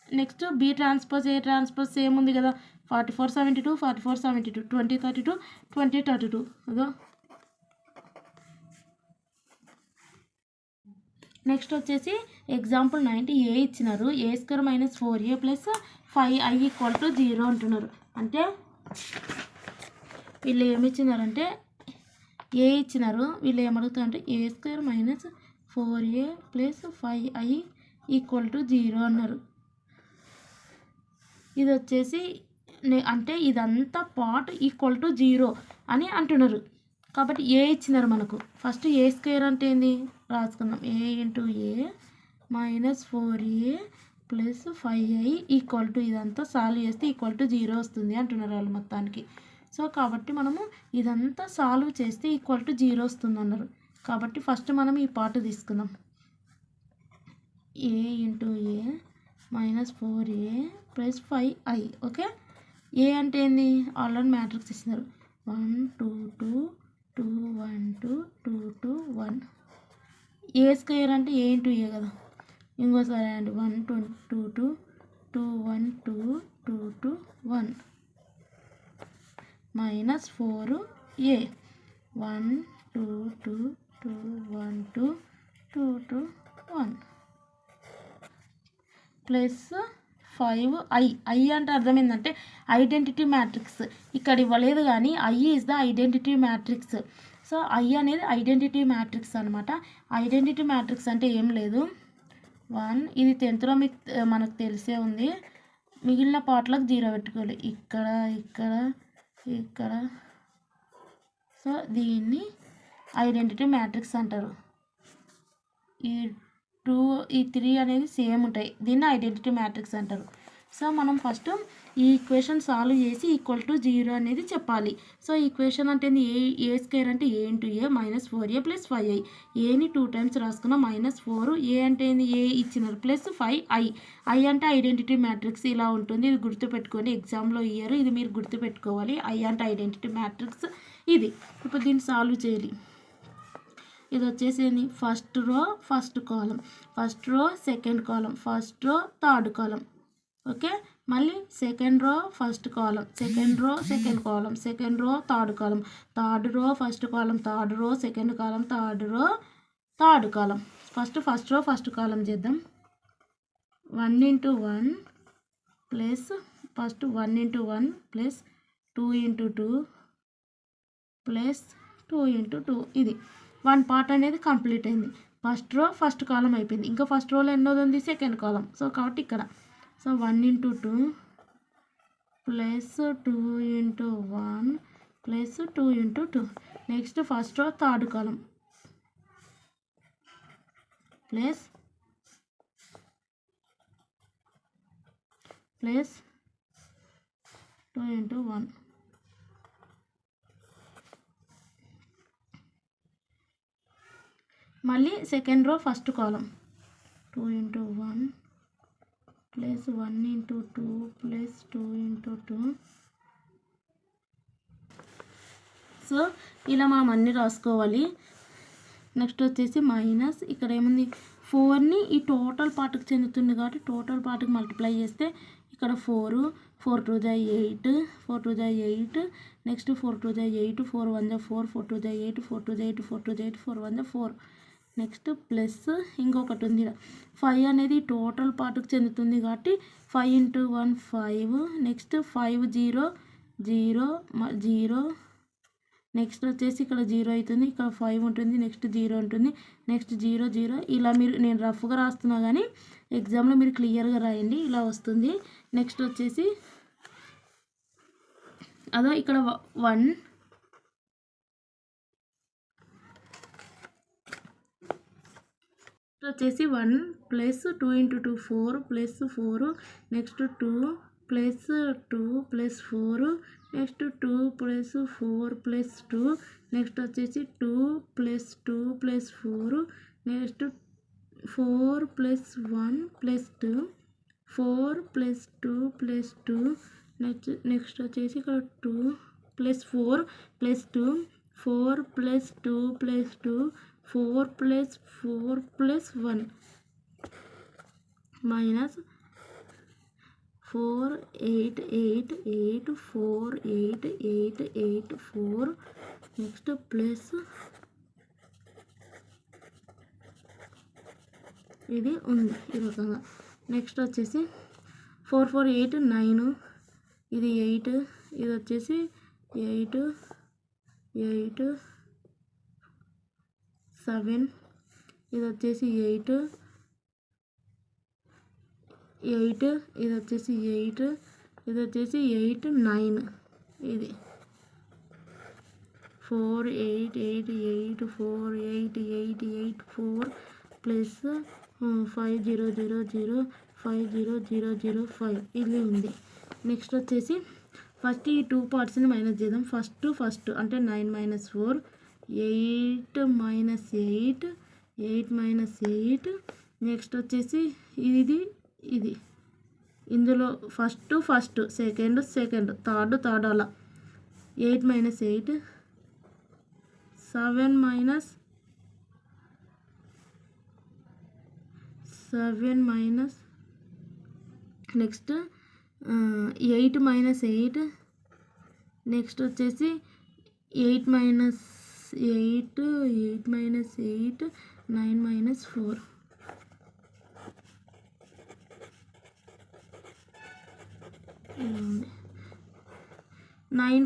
next B transpose A transpose same ఉంది కదా, 4472 4472 2032 2032 అదో. నెక్స్ట్ వచ్చేసి ఎగ్జాంపుల్ 90 ఏ ఇచ్చినారు, A square minus 4a plus 5i equal to 0 అంటున్నారు. అంటే వీళ్ళు ఏమి ఇచ్చినారంటే ఏ ఇచ్చినారు, వీళ్ళు ఏమడుగుతారంటే A square minus 4a plus 5i equal to 0 అన్నారు. ఇది వచ్చేసి అంటే ఇదంతా పార్ట్ ఈక్వల్ టు 0 అని అంటున్నారు. కాబట్టి ఏ ఇచ్చినారు మనకు. ఫస్ట్ ఏ స్క్వేర్ అంటే ఏంది రాసుకుందాం, A into A minus 4a plus 5i equal to ఇదంతా సాల్వ్ చేస్తే ఈక్వల్ టు 0 వస్తుంది అంటున్నారు వాళ్ళు మొత్తానికి. సో కాబట్టి మనము ఇదంతా సాల్వ్ చేస్తే ఈక్వల్ టు 0 వస్తుంది అన్నారు. కాబట్టి ఫస్ట్ మనం ఈ పార్ట్ తీసుకుందాం, A into A minus 4a plus 5i. Okay, A అంటే ఏంది ఆల్రెడీ మ్యాట్రిక్స్ ఇస్తున్నారు, 1 2 2 2 1 2 2 2 1. ఏ స్క్వేర్ అంటే ఏ ఇంటూ ఏ కదా, ఇంకోసారి అండి 1 2 2 2 2 1 2 2 2 1 minus 4a 1 2 2 2 1 2 2 2 1 plus 5i. I అంటే అర్థం ఏంటంటే ఐడెంటిటీ మ్యాట్రిక్స్, ఇక్కడ ఇవ్వలేదు కానీ I is the identity matrix. So I అనేది ఐడెంటిటీ మ్యాట్రిక్స్ అనమాట. ఐడెంటిటీ మ్యాట్రిక్స్ అంటే ఏం లేదు, 1 ఇది 10thలో మీకు మనకు తెలిసే ఉంది, మిగిలిన పార్ట్లకు 0 పెట్టుకోవాలి, ఇక్కడ ఇక్కడ ఇక్కడ. సో దీన్ని ఐడెంటిటీ మ్యాట్రిక్స్ అంటారు. ఈ 2 ఈ 3 అనేది సేమ్ ఉంటాయి, దీన్ని ఐడెంటిటీ మ్యాట్రిక్స్ అంటారు. సో మనం ఫస్ట్ ఈ ఈక్వేషన్ సాల్వ్ చేసి ఈక్వల్ టు 0 అనేది చెప్పాలి. సో ఈక్వేషన్ అంటే ఏ స్క్వేర్ అంటే ఏ into A minus 4a plus 5i. ఏని 2 టైమ్స్ రాసుకున్నాం, -4 ఏ అంటే ఏంది ఏ ఇచ్చినారు ప్లస్ 5i. ఐ అంటే ఐడెంటిటీ మ్యాట్రిక్స్ ఇలా ఉంటుంది, ఇది గుర్తుపెట్టుకొని ఎగ్జామ్లో ఇయర్ ఇది మీరు గుర్తుపెట్టుకోవాలి. ఐ అంటే ఐడెంటిటీ మ్యాట్రిక్స్ ఇది. ఇప్పుడు దీన్ని సాల్వ్ చేయాలి. ఇది వచ్చేసి first row first column, first row second column, first row third column. Okay, మళ్ళీ second row first column, second row second column, second row third column, third row first column, third row second column, third row third column. First row first column చేద్దాం. 1 into 1 plus first 1 into 1 plus 2 into 2 plus 2 into 2. ఇది 1 part అనేది complete అయింది. First row first కాలం అయిపోయింది. ఇంకా first రోలో ఎన్నోది ఉంది second column. So కాబట్టి ఇక్కడ so 1 into 2 plus 2 into 1 plus 2 into 2. Next first row third కాలం ప్లస్ 2 into 1. మళ్ళీ సెకండ్ రో ఫస్ట్ కాలం 2 into 1 plus 1 into 2 plus 2 into 2. So ఇలా మనం అన్నీ రాసుకోవాలి. నెక్స్ట్ వచ్చేసి మైనస్ ఇక్కడ ఏముంది 4ని ఈ టోటల్ పార్ట్కి చెందుతుంది కాబట్టి టోటల్ పార్ట్కి మల్టిప్లై చేస్తే ఇక్కడ 4 4 2 8 4 2 8 నెక్స్ట్ 4 2 8 4 1 4 4 2 8 4 2 8 4 2 8 4 1 4. నెక్స్ట్ ప్లస్ ఇంకొకటి ఉంది 5 అనేది టోటల్ పార్ట్కి చెందుతుంది కాబట్టి 5 into 1 5. నెక్స్ట్ 5 0 0 0 నెక్స్ట్ వచ్చేసి ఇక్కడ 0 అవుతుంది, ఇక్కడ 5 ఉంటుంది, నెక్స్ట్ 0 ఉంటుంది, నెక్స్ట్ 0 0. ఇలా మీరు నేను రఫ్గా రాస్తున్నా కానీ ఎగ్జామ్లో మీరు క్లియర్గా రాయండి, ఇలా వస్తుంది. నెక్స్ట్ వచ్చేసి అదో ఇక్కడ 1 వచ్చేసి 1 plus 2 × 2 4 plus 4, next 2 plus 2 plus 4, next 2 plus 4 plus 2, next వచ్చేసి 2 plus 2 plus 4, next 4 plus 1 plus 2, 4 plus 2 plus 2, next వచ్చేసి ఇక్కడ 2 plus 4 plus 2, 4 plus 2 plus 2, 4 plus 4 plus 1 minus 4 8 8 8 4 8 8 8 4, next plus ఇది ఉంది ఈ రకంగా. నెక్స్ట్ వచ్చేసి 4 4 8 9, ఇది 8, ఇది వచ్చేసి 8 8 7, ఇది వచ్చేసి 8 8, ఇది వచ్చేసి 8, ఇది వచ్చేసి 8 9, ఇది 4 8 8 8 4 8 8 8 4 ప్లస్ 5 0 0 0 5 0 0 0 5 ఇది ఉంది. నెక్స్ట్ వచ్చేసి ఫస్ట్ ఈ 2 పార్ట్స్ని మైనస్ చేద్దాం. ఫస్ట్ అంటే 9 - 4 8 - 8 8 - 8, నెక్స్ట్ వచ్చేసి ఇది ఇందులో ఫస్ట్ సెకండ్ థర్డ్ అలా 8 - 8 7 నెక్స్ట్ 8 - 8, నెక్స్ట్ వచ్చేసి 8 - 8 9 - 4 9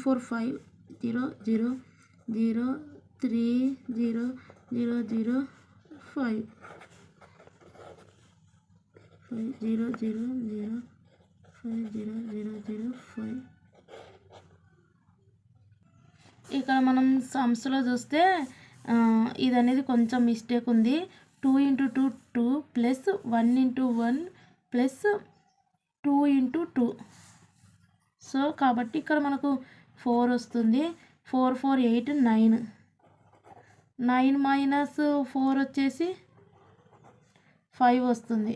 4 5 0 0 0 3 0 0 0 5 0 0 0 5 0 0 0 5. ఇక్కడ మనం సమ్స్లో చూస్తే ఇది అనేది కొంచెం మిస్టేక్ ఉంది. 2 × 2 2 ప్లస్ 1 × 1 ప్లస్ 2 × 2. సో కాబట్టి ఇక్కడ మనకు 4 వస్తుంది. 4 4 8 9 - 4 వచ్చేసి 5 వస్తుంది.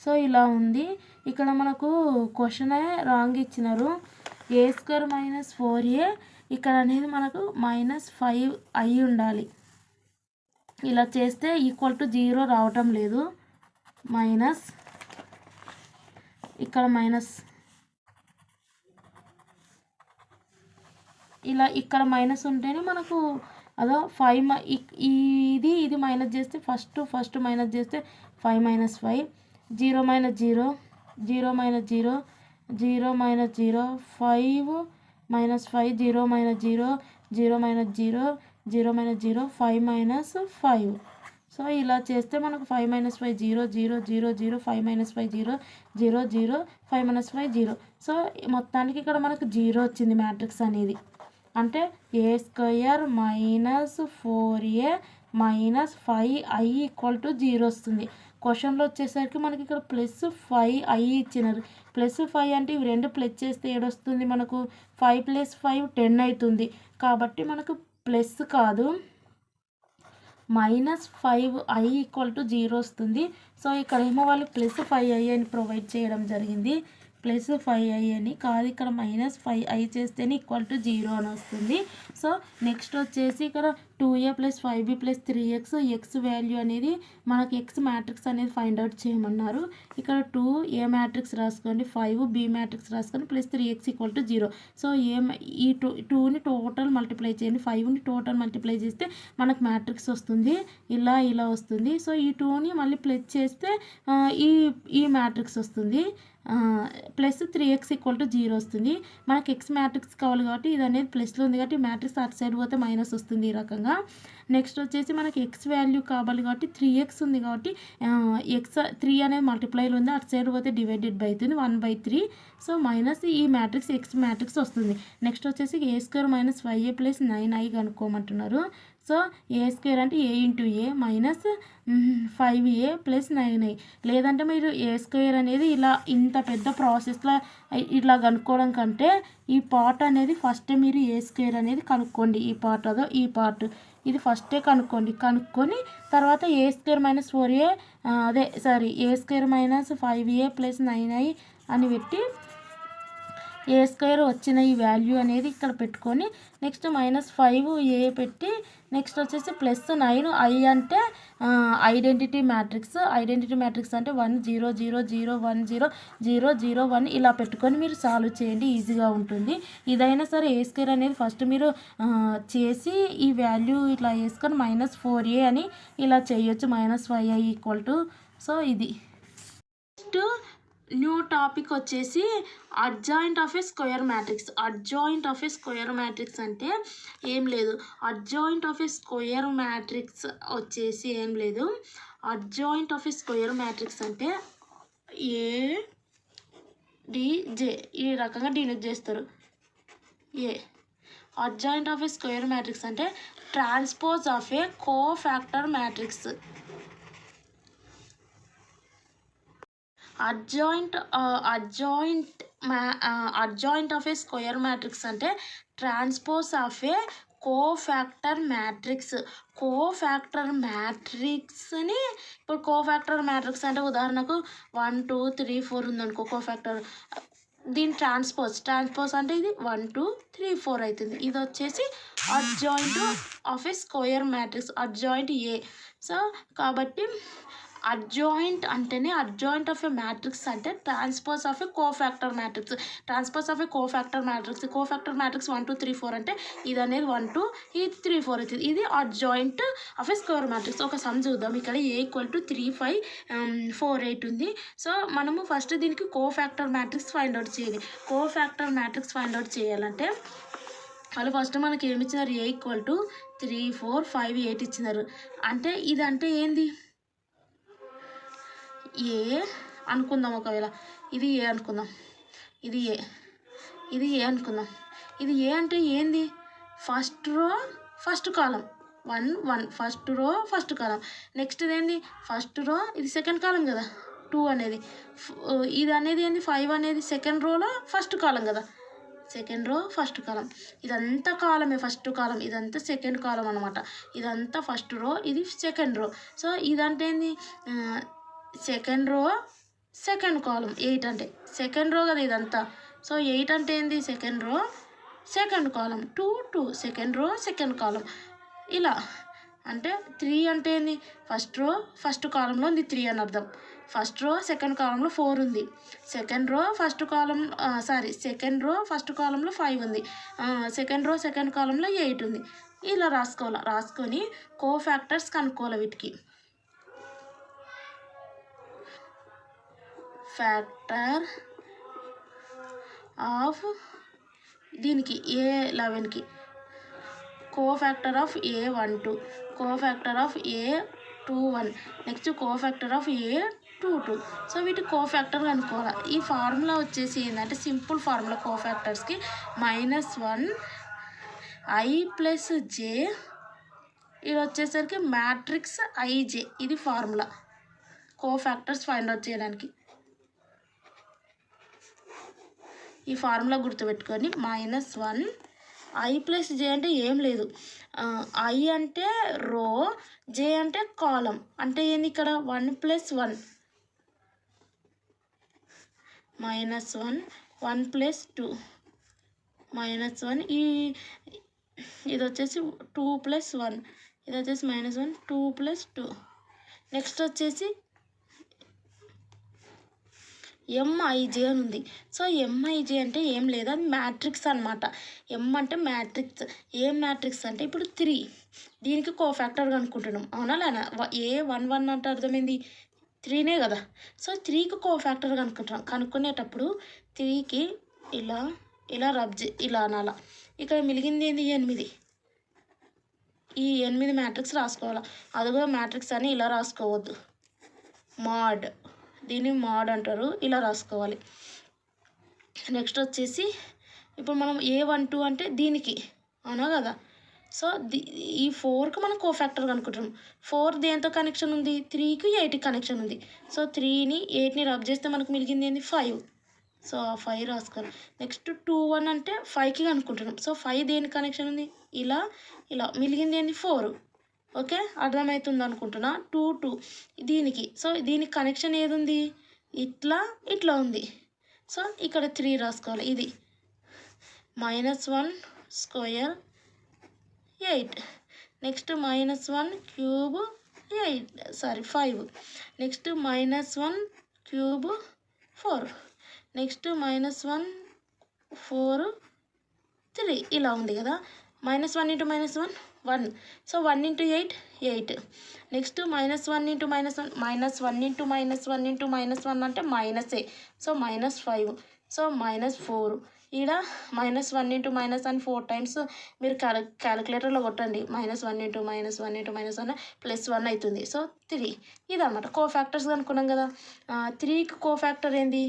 సో ఇలా ఉంది. ఇక్కడ మనకు క్వశ్చనే రాంగ్ ఇచ్చినారు. a² - 4a ఇక్కడ అనేది మనకు -5 అయి ఉండాలి. ఇలా చేస్తే =0 రావటం లేదు. మైనస్ ఇక్కడ మైనస్ ఇలా ఇక్కడ మైనస్ ఉంటేనే మనకు అదో 5 ఇది మైనస్ చేస్తే ఫస్ట్ మైనస్ చేస్తే 5 - 5 0 - 0 0 - 0 0 - 0 5 - 5 0 - 0 0 - 0 0 - 0 0 - 0 5 - 5. సో ఇలా చేస్తే మనకు 5 - 5 0 0 0 0 5 - 5 0 0 0 5 - 5 0. సో మొత్తానికి ఇక్కడ మనకు 0 వచ్చింది మ్యాట్రిక్స్ అనేది. అంటే a² - 4a - 5i = 0 వస్తుంది. క్వశ్చన్లో వచ్చేసరికి మనకి ఇక్కడ +5i ఇచ్చినారు. +5 అంటే ఇవి రెండు ప్లస్ చేస్తే ఏడొస్తుంది మనకు 5 + 5 10 అవుతుంది. కాబట్టి మనకు ప్లస్ కాదు -5i = 0 వస్తుంది. సో ఇక్కడ ఏమో వాళ్ళు +5i అని ప్రొవైడ్ చేయడం జరిగింది. +5i అని కాదు, ఇక్కడ -5i చేస్తేనే =0 అని వస్తుంది. సో నెక్స్ట్ వచ్చేసి ఇక్కడ 2a + 5b + 3x x value అనేది మనకి x మ్యాట్రిక్స్ అనేది ఫైండ్ అవుట్ చేయమన్నారు. ఇక్కడ 2a మ్యాట్రిక్స్ రాసుకోండి, 5b మ్యాట్రిక్స్ రాసుకోండి, +3x = 0. సో ఈ 2ని టోటల్ మల్టిప్లై చేయండి, 5ని టోటల్ మల్టిప్లై చేస్తే మనకు మ్యాట్రిక్స్ వస్తుంది. ఇలా వస్తుంది. సో ఈ 2ని మళ్ళీ ప్లస్ చేస్తే ఈ మ్యాట్రిక్స్ వస్తుంది. ప్లస్ 3x = 0 వస్తుంది. మనకి x మ్యాట్రిక్స్ కావాలి కాబట్టి ఇది అనేది ప్లస్లో ఉంది కాబట్టి మ్యాట్రిక్స్ అటు సైడ్ పోతే మైనస్ వస్తుంది ఈ రకంగా. నెక్స్ట్ వచ్చేసి మనకి x వాల్యూ కావాలి కాబట్టి 3x ఉంది కాబట్టి x 3 అనేది మల్టిప్లైలో ఉంది, అటు సైడ్ పోతే డివైడెడ్ బై అవుతుంది 1/3. సో మైనస్ ఈ మ్యాట్రిక్స్ x మ్యాట్రిక్స్ వస్తుంది. నెక్స్ట్ వచ్చేసి a² - 5a + 9i కనుక్కోమంటున్నారు. So a² అంటే a × a minus 5a + 9i. లేదంటే మీరు a² అనేది ఇలా ఇంత పెద్ద ప్రాసెస్లో ఇట్లా కనుక్కోవడం కంటే ఈ పార్ట్ అనేది ఫస్ట్ మీరు a² అనేది కనుక్కోండి. ఈ పార్ట్ ఈ పార్ట్ ఇది ఫస్టే కనుక్కొని తర్వాత a² - 4a a² - 5a + 9i అని పెట్టి a² వచ్చిన ఈ వాల్యూ అనేది ఇక్కడ పెట్టుకొని నెక్స్ట్ -5a పెట్టి నెక్స్ట్ వచ్చేసి +9i అంటే ఐడెంటిటీ మ్యాట్రిక్స్ అంటే 1 0 0 0 1 0 0 0 1 ఇలా పెట్టుకొని మీరు సాల్వ్ చేయండి, ఈజీగా ఉంటుంది. ఇదైనా సరే a² అనేది ఫస్ట్ మీరు చేసి ఈ వాల్యూ ఇట్లా వేసుకొని -4a అని ఇలా చేయొచ్చు, -5i = సో ఇది. నెక్స్ట్ న్యూ టాపిక్ వచ్చేసి adjoint of a square matrix. Adjoint of a square matrix అంటే ఏం లేదు. Adjoint of a square matrix వచ్చేసి ఏం లేదు. Adjoint of a square matrix అంటే ADJ ఈ రకంగా డినోట్ చేస్తారు. Adjoint of a square matrix అంటే transpose of a cofactor matrix. Adjoint of a square matrix అంటే transpose of a cofactor matrix. Cofactor మ్యాట్రిక్స్ని ఇప్పుడు కోఫాక్టర్ మ్యాట్రిక్స్ అంటే ఉదాహరణకు 1 2 3 4 ఉందనుకో కోఫాక్టర్, దీని ట్రాన్స్పోజ్ అంటే ఇది 1 2 3 4 అవుతుంది. ఇది వచ్చేసి adjoint of a square matrix, adjoint A. So కాబట్టి అడ్జాయింట్ అంటేనే అడ్జాయింట్ ఆఫ్ ఏ మ్యాట్రిక్స్ అంటే transpose of a cofactor matrix. Transpose of a cofactor matrix 1 2 3 4 అంటే ఇది అనేది 1 2 ఇది 3 4 అవుతుంది. ఇది adjoint of a square matrix. ఒక సమ్ చూద్దాం. ఇక్కడ a = 3 5 4 8 ఉంది. సో మనము ఫస్ట్ దీనికి కోఫాక్టర్ మ్యాట్రిక్స్ ఫైండ్ అవుట్ చేయాలి. కోఫాక్టర్ మ్యాట్రిక్స్ ఫైండ్ అవుట్ చేయాలంటే వాళ్ళు ఫస్ట్ మనకి ఏమి ఇచ్చినారు, a = 3 4 5 8 ఇచ్చినారు. అంటే ఇదంటే ఏంది, ఏ అనుకుందాం. ఒకవేళ ఇది ఏ అనుకుందాం, ఇది ఏ అనుకుందాం. ఇది ఏ అంటే ఏంది, ఫస్ట్ రో ఫస్ట్ కాలం 1 1 ఫస్ట్ రో ఫస్ట్ కాలం. నెక్స్ట్ ఇదేంది ఫస్ట్ రో, ఇది సెకండ్ కాలం కదా 2 అనేది. ఇది అనేది ఏంది 5 అనేది సెకండ్ రోలో ఫస్ట్ కాలం కదా, సెకండ్ రో ఫస్ట్ కాలం. ఇదంతా కాలమే ఫస్ట్ కాలం, ఇదంతా సెకండ్ కాలం అనమాట. ఇదంతా ఫస్ట్ రో, ఇది సెకండ్ రో. సో ఇదంటే ఏంది సెకండ్ రో సెకండ్ కాలం. 8 అంటే సెకండ్ రో కదా ఇదంతా. సో 8 అంటే ఏంది సెకండ్ రో సెకండ్ కాలం. 2 2 సెకండ్ రో సెకండ్ కాలం. ఇలా అంటే 3 అంటే ఏంది ఫస్ట్ రో ఫస్ట్ కాలంలో ఉంది 3 అని అర్థం. ఫస్ట్ రో సెకండ్ కాలంలో 4 ఉంది. సెకండ్ రో ఫస్ట్ కాలంలో 5 ఉంది. సెకండ్ రో సెకండ్ కాలంలో 8 ఉంది. ఇలా రాసుకొని కోఫాక్టర్స్ కనుక్కోవాలి. వీటికి ఫ్యాక్టర్ ఆఫ్ దీనికి A11కి cofactor of A12, cofactor of A21, next cofactor of A22. So వీటి కోఫాక్టర్ కనుక్కోవాలి. ఈ ఫార్ములా వచ్చేసి ఏంటంటే సింపుల్ ఫార్ములా కోఫాక్టర్స్కి -1 i + j, ఇది వచ్చేసరికి మ్యాట్రిక్స్ IJ. ఇది ఫార్ములా కోఫాక్టర్స్ ఫైండ్ అవుట్ చేయడానికి. ఈ ఫార్ములా గుర్తుపెట్టుకొని -1 i + j అంటే ఏం లేదు. i అంటే రో, j అంటే కాలం. అంటే ఏంది ఇక్కడ 1 + 1 -1 1 + 2 -1 ఇది వచ్చేసి 2 + 1, ఇది వచ్చేసి -1 2 + 2. నెక్స్ట్ వచ్చేసి MIJ అని ఉంది. సో MIJ అంటే ఏం లేదు, అది మ్యాట్రిక్స్ అనమాట. M అంటే మ్యాట్రిక్స్. ఏ మ్యాట్రిక్స్ అంటే ఇప్పుడు 3, దీనికి కోఫాక్టర్ కనుక్కుంటున్నాం అవునా లేనా. A11 అంటే అర్థమైంది 3నే కదా. సో 3కి కోఫాక్టర్ కనుక్కునేటప్పుడు 3కి ఇలా ఇలా ఇలా అనాల. ఇక్కడ మిగిలింది ఏంది 8. ఈ 8 మ్యాట్రిక్స్ రాసుకోవాలి. అది కూడా మ్యాట్రిక్స్ అని ఇలా రాసుకోవద్దు, మాడ్, దీన్ని మాడ్ అంటారు, ఇలా రాసుకోవాలి. నెక్స్ట్ వచ్చేసి ఇప్పుడు మనం A12 అంటే దీనికి అవునా కదా. సో ఈ 4కి మనం కోఫాక్టర్ కనుక్కుంటాం. 4 దేంతో కనెక్షన్ ఉంది, 3కి 8కి కనెక్షన్ ఉంది. సో 3ని 8ని రబ్ చేస్తే మనకు మిగిలింది ఏంది 5. సో ఆ 5 రాసుకోవాలి. నెక్స్ట్ 21 అంటే 5కి కనుక్కుంటున్నాం. సో 5 దేనికి కనెక్షన్ ఉంది, ఇలా ఇలా, మిగిలింది ఏంది 4. ఓకే, అర్థమవుతుంది అనుకుంటున్నా. 2 దీనికి. సో దీనికి కనెక్షన్ ఏది ఉంది, ఇట్లా ఇట్లా ఉంది. సో ఇక్కడ 3 రాసుకోవాలి. ఇది -1 square 8. Next -1 cube 5. Next -1 cube 4. Next -1 4 3 ఇలా ఉంది కదా. -1 × -1 1. సో 1 × 8 8. నెక్స్ట్ -1 × -1 -1 × -1 అంటే మైనసే. సో -5. సో -4. ఈడ -1 × -1 4 టైమ్స్ మీరు క్యాలిక్యులేటర్లో కొట్టండి. -1 × -1 × -1 +1 అవుతుంది. సో 3. ఇదన్నమాట కోఫాక్టర్స్ కనుక్కున్నాం కదా. 3కి కోఫాక్టర్ ఏంది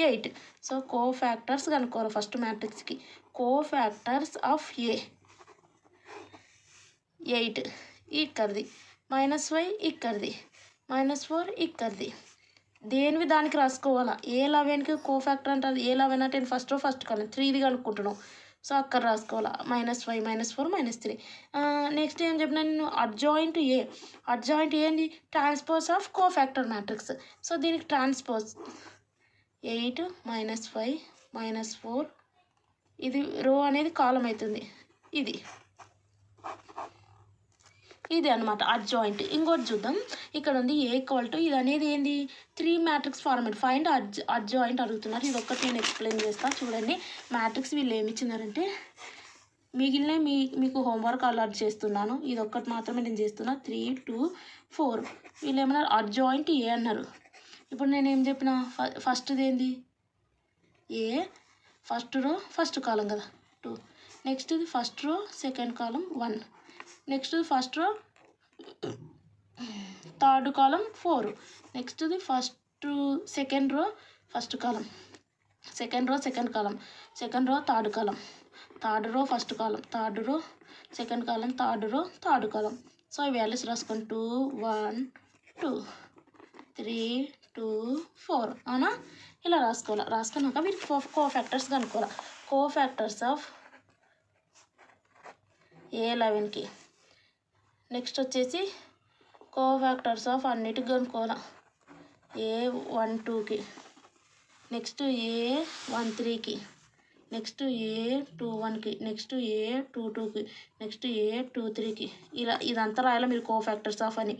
8. సో కోఫాక్టర్స్ కనుక్కోవాలి ఫస్ట్ మ్యాట్రిక్స్కి. కోఫాక్టర్స్ ఆఫ్ A 8 ఇక్కడిది, -5 ఇక్కడిది, -4 ఇక్కడిది. దేనివి దానికి రాసుకోవాలా. A11కి కోఫాక్టర్ అంటారు. A11 అంటే ఫస్ట్ కాలం 3ది కనుక్కుంటున్నాం. సో అక్కడ రాసుకోవాలా. -5 -4 -3. నెక్స్ట్ ఏం చెప్పినా నేను, అడ్జాయింట్ A. అడ్జాయింట్ ఏంటి, transpose of cofactor matrix. So దీనికి ట్రాన్స్పోజ్ 8 -5 -4. ఇది రో అనేది కాలం అవుతుంది. ఇది అనమాట అడ్జాయింట్. ఇంకోటి చూద్దాం. ఇక్కడ ఉంది A = ఇది అనేది ఏంది 3 మ్యాట్రిక్స్ ఫార్మేట్. ఫైండ్ అడ్జాయింట్ అడుగుతున్నారు. ఇది ఒక్కటి నేను ఎక్స్ప్లెయిన్ చేస్తాను చూడండి. మ్యాట్రిక్స్ వీళ్ళు ఏమి ఇచ్చినారంటే, మిగిలిన మీకు హోంవర్క్ అలాట్ చేస్తున్నాను. ఇది ఒక్కటి మాత్రమే నేను చేస్తున్నా. 3 2 4 వీళ్ళు ఏమన్నారు, అడ్జాయింట్ A అన్నారు. ఇప్పుడు నేను ఏం చెప్పిన, ఫస్ట్ది ఏంది A, first row first column కదా 2. నెక్స్ట్ది first row second column 1. Next first row third column 4. నెక్స్ట్ది second row first column, second row second column, second row third column, third row first column, third row second column, third row third column. So ఈ values రాసుకొని 2 1 2 3 2 4 అవునా. ఇలా రాసుకోవాలి. రాసుకున్నాక మీరు cofactors కనుక్కోవాలి. Cofactors of A11కి. Next వచ్చేసి కోఫాక్టర్స్ ఆఫ్ అన్నిటికి కనుక్కోవాలి. A12కి, నెక్స్ట్ A13కి, నెక్స్ట్ A21కి, నెక్స్ట్ A22కి, నెక్స్ట్ A23కి. ఇలా ఇదంతా రాయాలి మీరు కోఫాక్టర్స్ ఆఫ్ అని.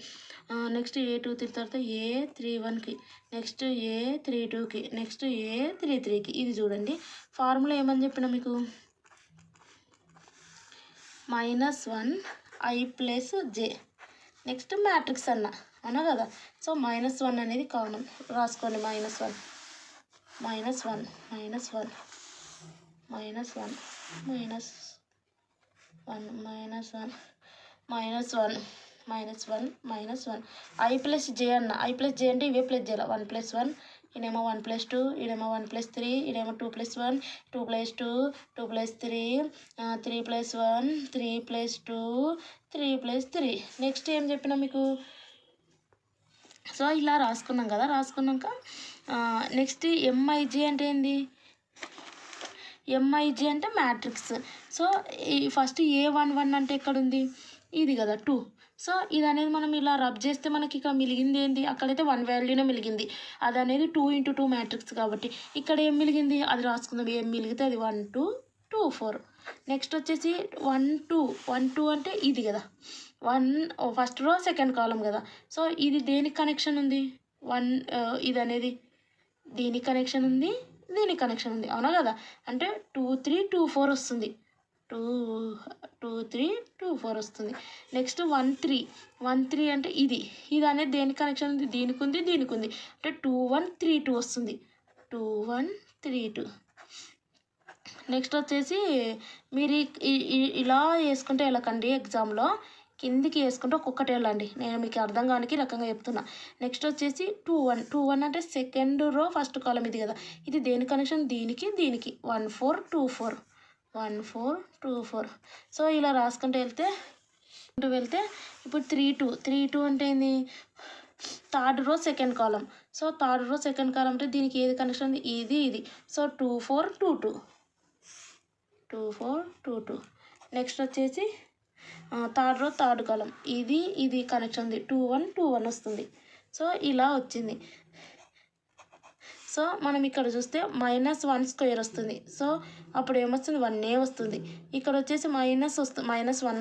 నెక్స్ట్ A23 తర్వాత A31కి, నెక్స్ట్ A32కి, నెక్స్ట్ A33కి. ఇది చూడండి ఫార్ములా ఏమని చెప్పిన మీకు, -1 I + J. నెక్స్ట్ మ్యాట్రిక్స్ అవునా కదా. సో -1 అనేది కామన్ రాసుకోండి. -1 -1 -1 -1 -1 I + J అన్న. I + J అంటే ఇవే ప్లస్ చేయాలి. 1 + 1 ఇదేమో 1 + 2, ఇదేమో 1 + 3, ఇదేమో 2 + 1 2 + 2 2 + 3 3 + 1 3 + 2 3 + 3. నెక్స్ట్ ఏం చెప్పినా మీకు, సో ఇలా రాసుకున్నాం కదా. రాసుకున్నాక నెక్స్ట్ MIJ అంటే ఏంది, MIJ అంటే మ్యాట్రిక్స్. సో ఫస్ట్ A11 అంటే ఎక్కడుంది, ఇది కదా 2. సో ఇది అనేది మనం ఇలా రబ్ చేస్తే మనకి ఇక్కడ మిలిగింది ఏంటి, అక్కడైతే 1 వాల్యూనే మిలిగింది. అది అనేది 2 × 2 మ్యాట్రిక్స్ కాబట్టి ఇక్కడ ఏం మిలిగింది అది రాసుకుందాం. ఏం మిలిగితే అది 1 2 2 4. నెక్స్ట్ వచ్చేసి 1 2 1 2 అంటే ఇది కదా 1 ఫస్ట్ రో సెకండ్ కాలం కదా. సో ఇది దేనికి కనెక్షన్ ఉంది, 1 ఇది అనేది దీనికి కనెక్షన్ ఉంది, దీనికి కనెక్షన్ ఉంది అవునా కదా. అంటే 2 3 2 4 వస్తుంది. 2 2 3 2 4 వస్తుంది. నెక్స్ట్ 1 3 1 3 అంటే ఇది అనేది దేని కనెక్షన్ ఉంది, దీనికి ఉంది అంటే 2 1 3 2 వస్తుంది. 2 1 3 2. నెక్స్ట్ వచ్చేసి మీరు ఇలా వేసుకుంటే వెళ్ళకండి, ఎగ్జామ్లో కిందికి వేసుకుంటే ఒక్కొక్కటి వెళ్ళండి, నేను మీకు అర్థం కానికి రకంగా చెప్తున్నా. నెక్స్ట్ వచ్చేసి 2 1 అంటే సెకండ్ రో ఫస్ట్ కాలం ఇది కదా, ఇది దేని కనెక్షన్, దీనికి 1 4 2 4 1 4 2 4. సో ఇలా రాసుకుంటూ వెళ్తే ఇప్పుడు 3 2 అంటే ఏంది, థర్డ్ రో సెకండ్ కాలం. సో థర్డ్ రో సెకండ్ కాలం అంటే దీనికి ఏది కనెక్షన్, ఇది. సో 2 4 2 2 2 4 2 2. నెక్స్ట్ వచ్చేసి థర్డ్ రో థర్డ్ కాలం, ఇది కనెక్షన్ ఉంది, 2 1 2 1 వస్తుంది. సో ఇలా వచ్చింది. సో మనం ఇక్కడ చూస్తే -1² వస్తుంది. సో అప్పుడు ఏమొస్తుంది, 1 వస్తుంది. ఇక్కడ వచ్చేసి -1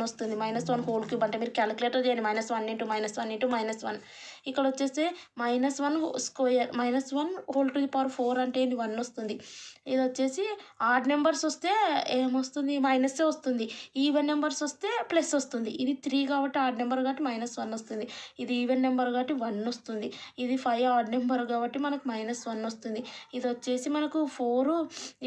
వస్తుంది, -1³ అంటే మీరు క్యాలిక్యులేటర్ చేయండి, -1 × -1 × -1. ఇక్కడ వచ్చేసి -1² -1⁴ అంటే 1 వస్తుంది. ఇది వచ్చేసి ఆడ్ నెంబర్స్ వస్తే ఏమొస్తుంది, మైనస్సే వస్తుంది. ఈవెన్ నెంబర్స్ వస్తే ప్లస్ వస్తుంది. ఇది 3 కాబట్టి ఆడ్ నెంబర్ కాబట్టి -1 వస్తుంది. ఇది ఈవెన్ నెంబర్ కాబట్టి 1 వస్తుంది. ఇది 5 ఆడ్ నెంబర్ కాబట్టి మనకు -1 వస్తుంది. ఇది వచ్చేసి మనకు 4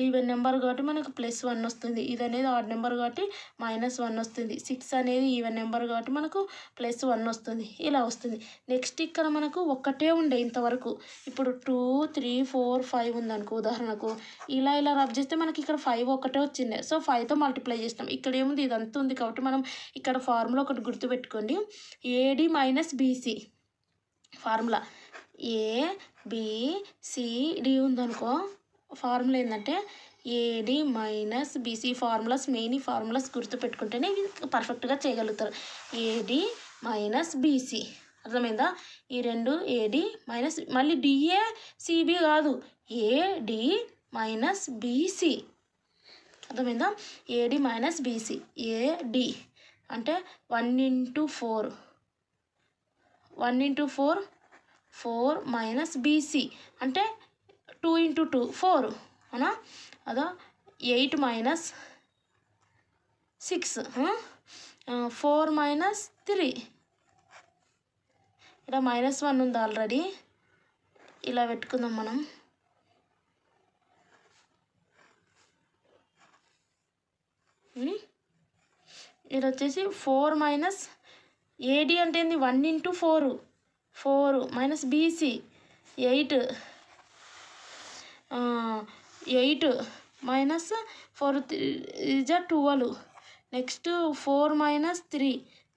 ఈవెన్ నెంబర్ కాబట్టి మనకు +1 వస్తుంది. ఇది అనేది ఆడ్ నెంబర్ కాబట్టి -1 వస్తుంది. 6 అనేది ఈవెన్ నెంబర్ కాబట్టి మనకు +1 వస్తుంది. ఇలా వస్తుంది. నెక్స్ట్ ఇక్కడ మనకు ఒక్కటే ఉండే ఇంతవరకు. ఇప్పుడు 2 3 4 5 ఉందనుకో ఉదాహరణకు, ఇలా రబ్ చేస్తే మనకి ఇక్కడ 5 ఒకటే వచ్చింది. సో 5తో మల్టిప్లై చేస్తాం. ఇక్కడ ఏముంది, ఇదంతా ఉంది కాబట్టి మనం ఇక్కడ ఫార్ములా ఒకటి గుర్తుపెట్టుకోండి, AD - BC ఫార్ములా. ABCD ఉందనుకో, ఫార్ములా ఏంటంటే AD - BC. ఫార్ములాస్ మెయిన్ ఈ ఫార్ములాస్ గుర్తుపెట్టుకుంటేనే పర్ఫెక్ట్గా చేయగలుగుతారు. AD - BC అర్థమైందా, ఈ రెండు AD మళ్ళీ DA CB కాదు, AD - BC అర్థమైందా, AD - BC. AD అంటే 1 × 4 4 - BC అంటే 2 × 2 4 అవునా, అదో 8 - 6 4 - 3. ఇక్కడ -1 ఉంది ఆల్రెడీ, ఇలా పెట్టుకుందాం మనం. ఇది వచ్చేసి 4 AD అంటే ఏంది, 1 × 4 4 - BC 8 -4 is 12. నెక్స్ట్ 4 - 3,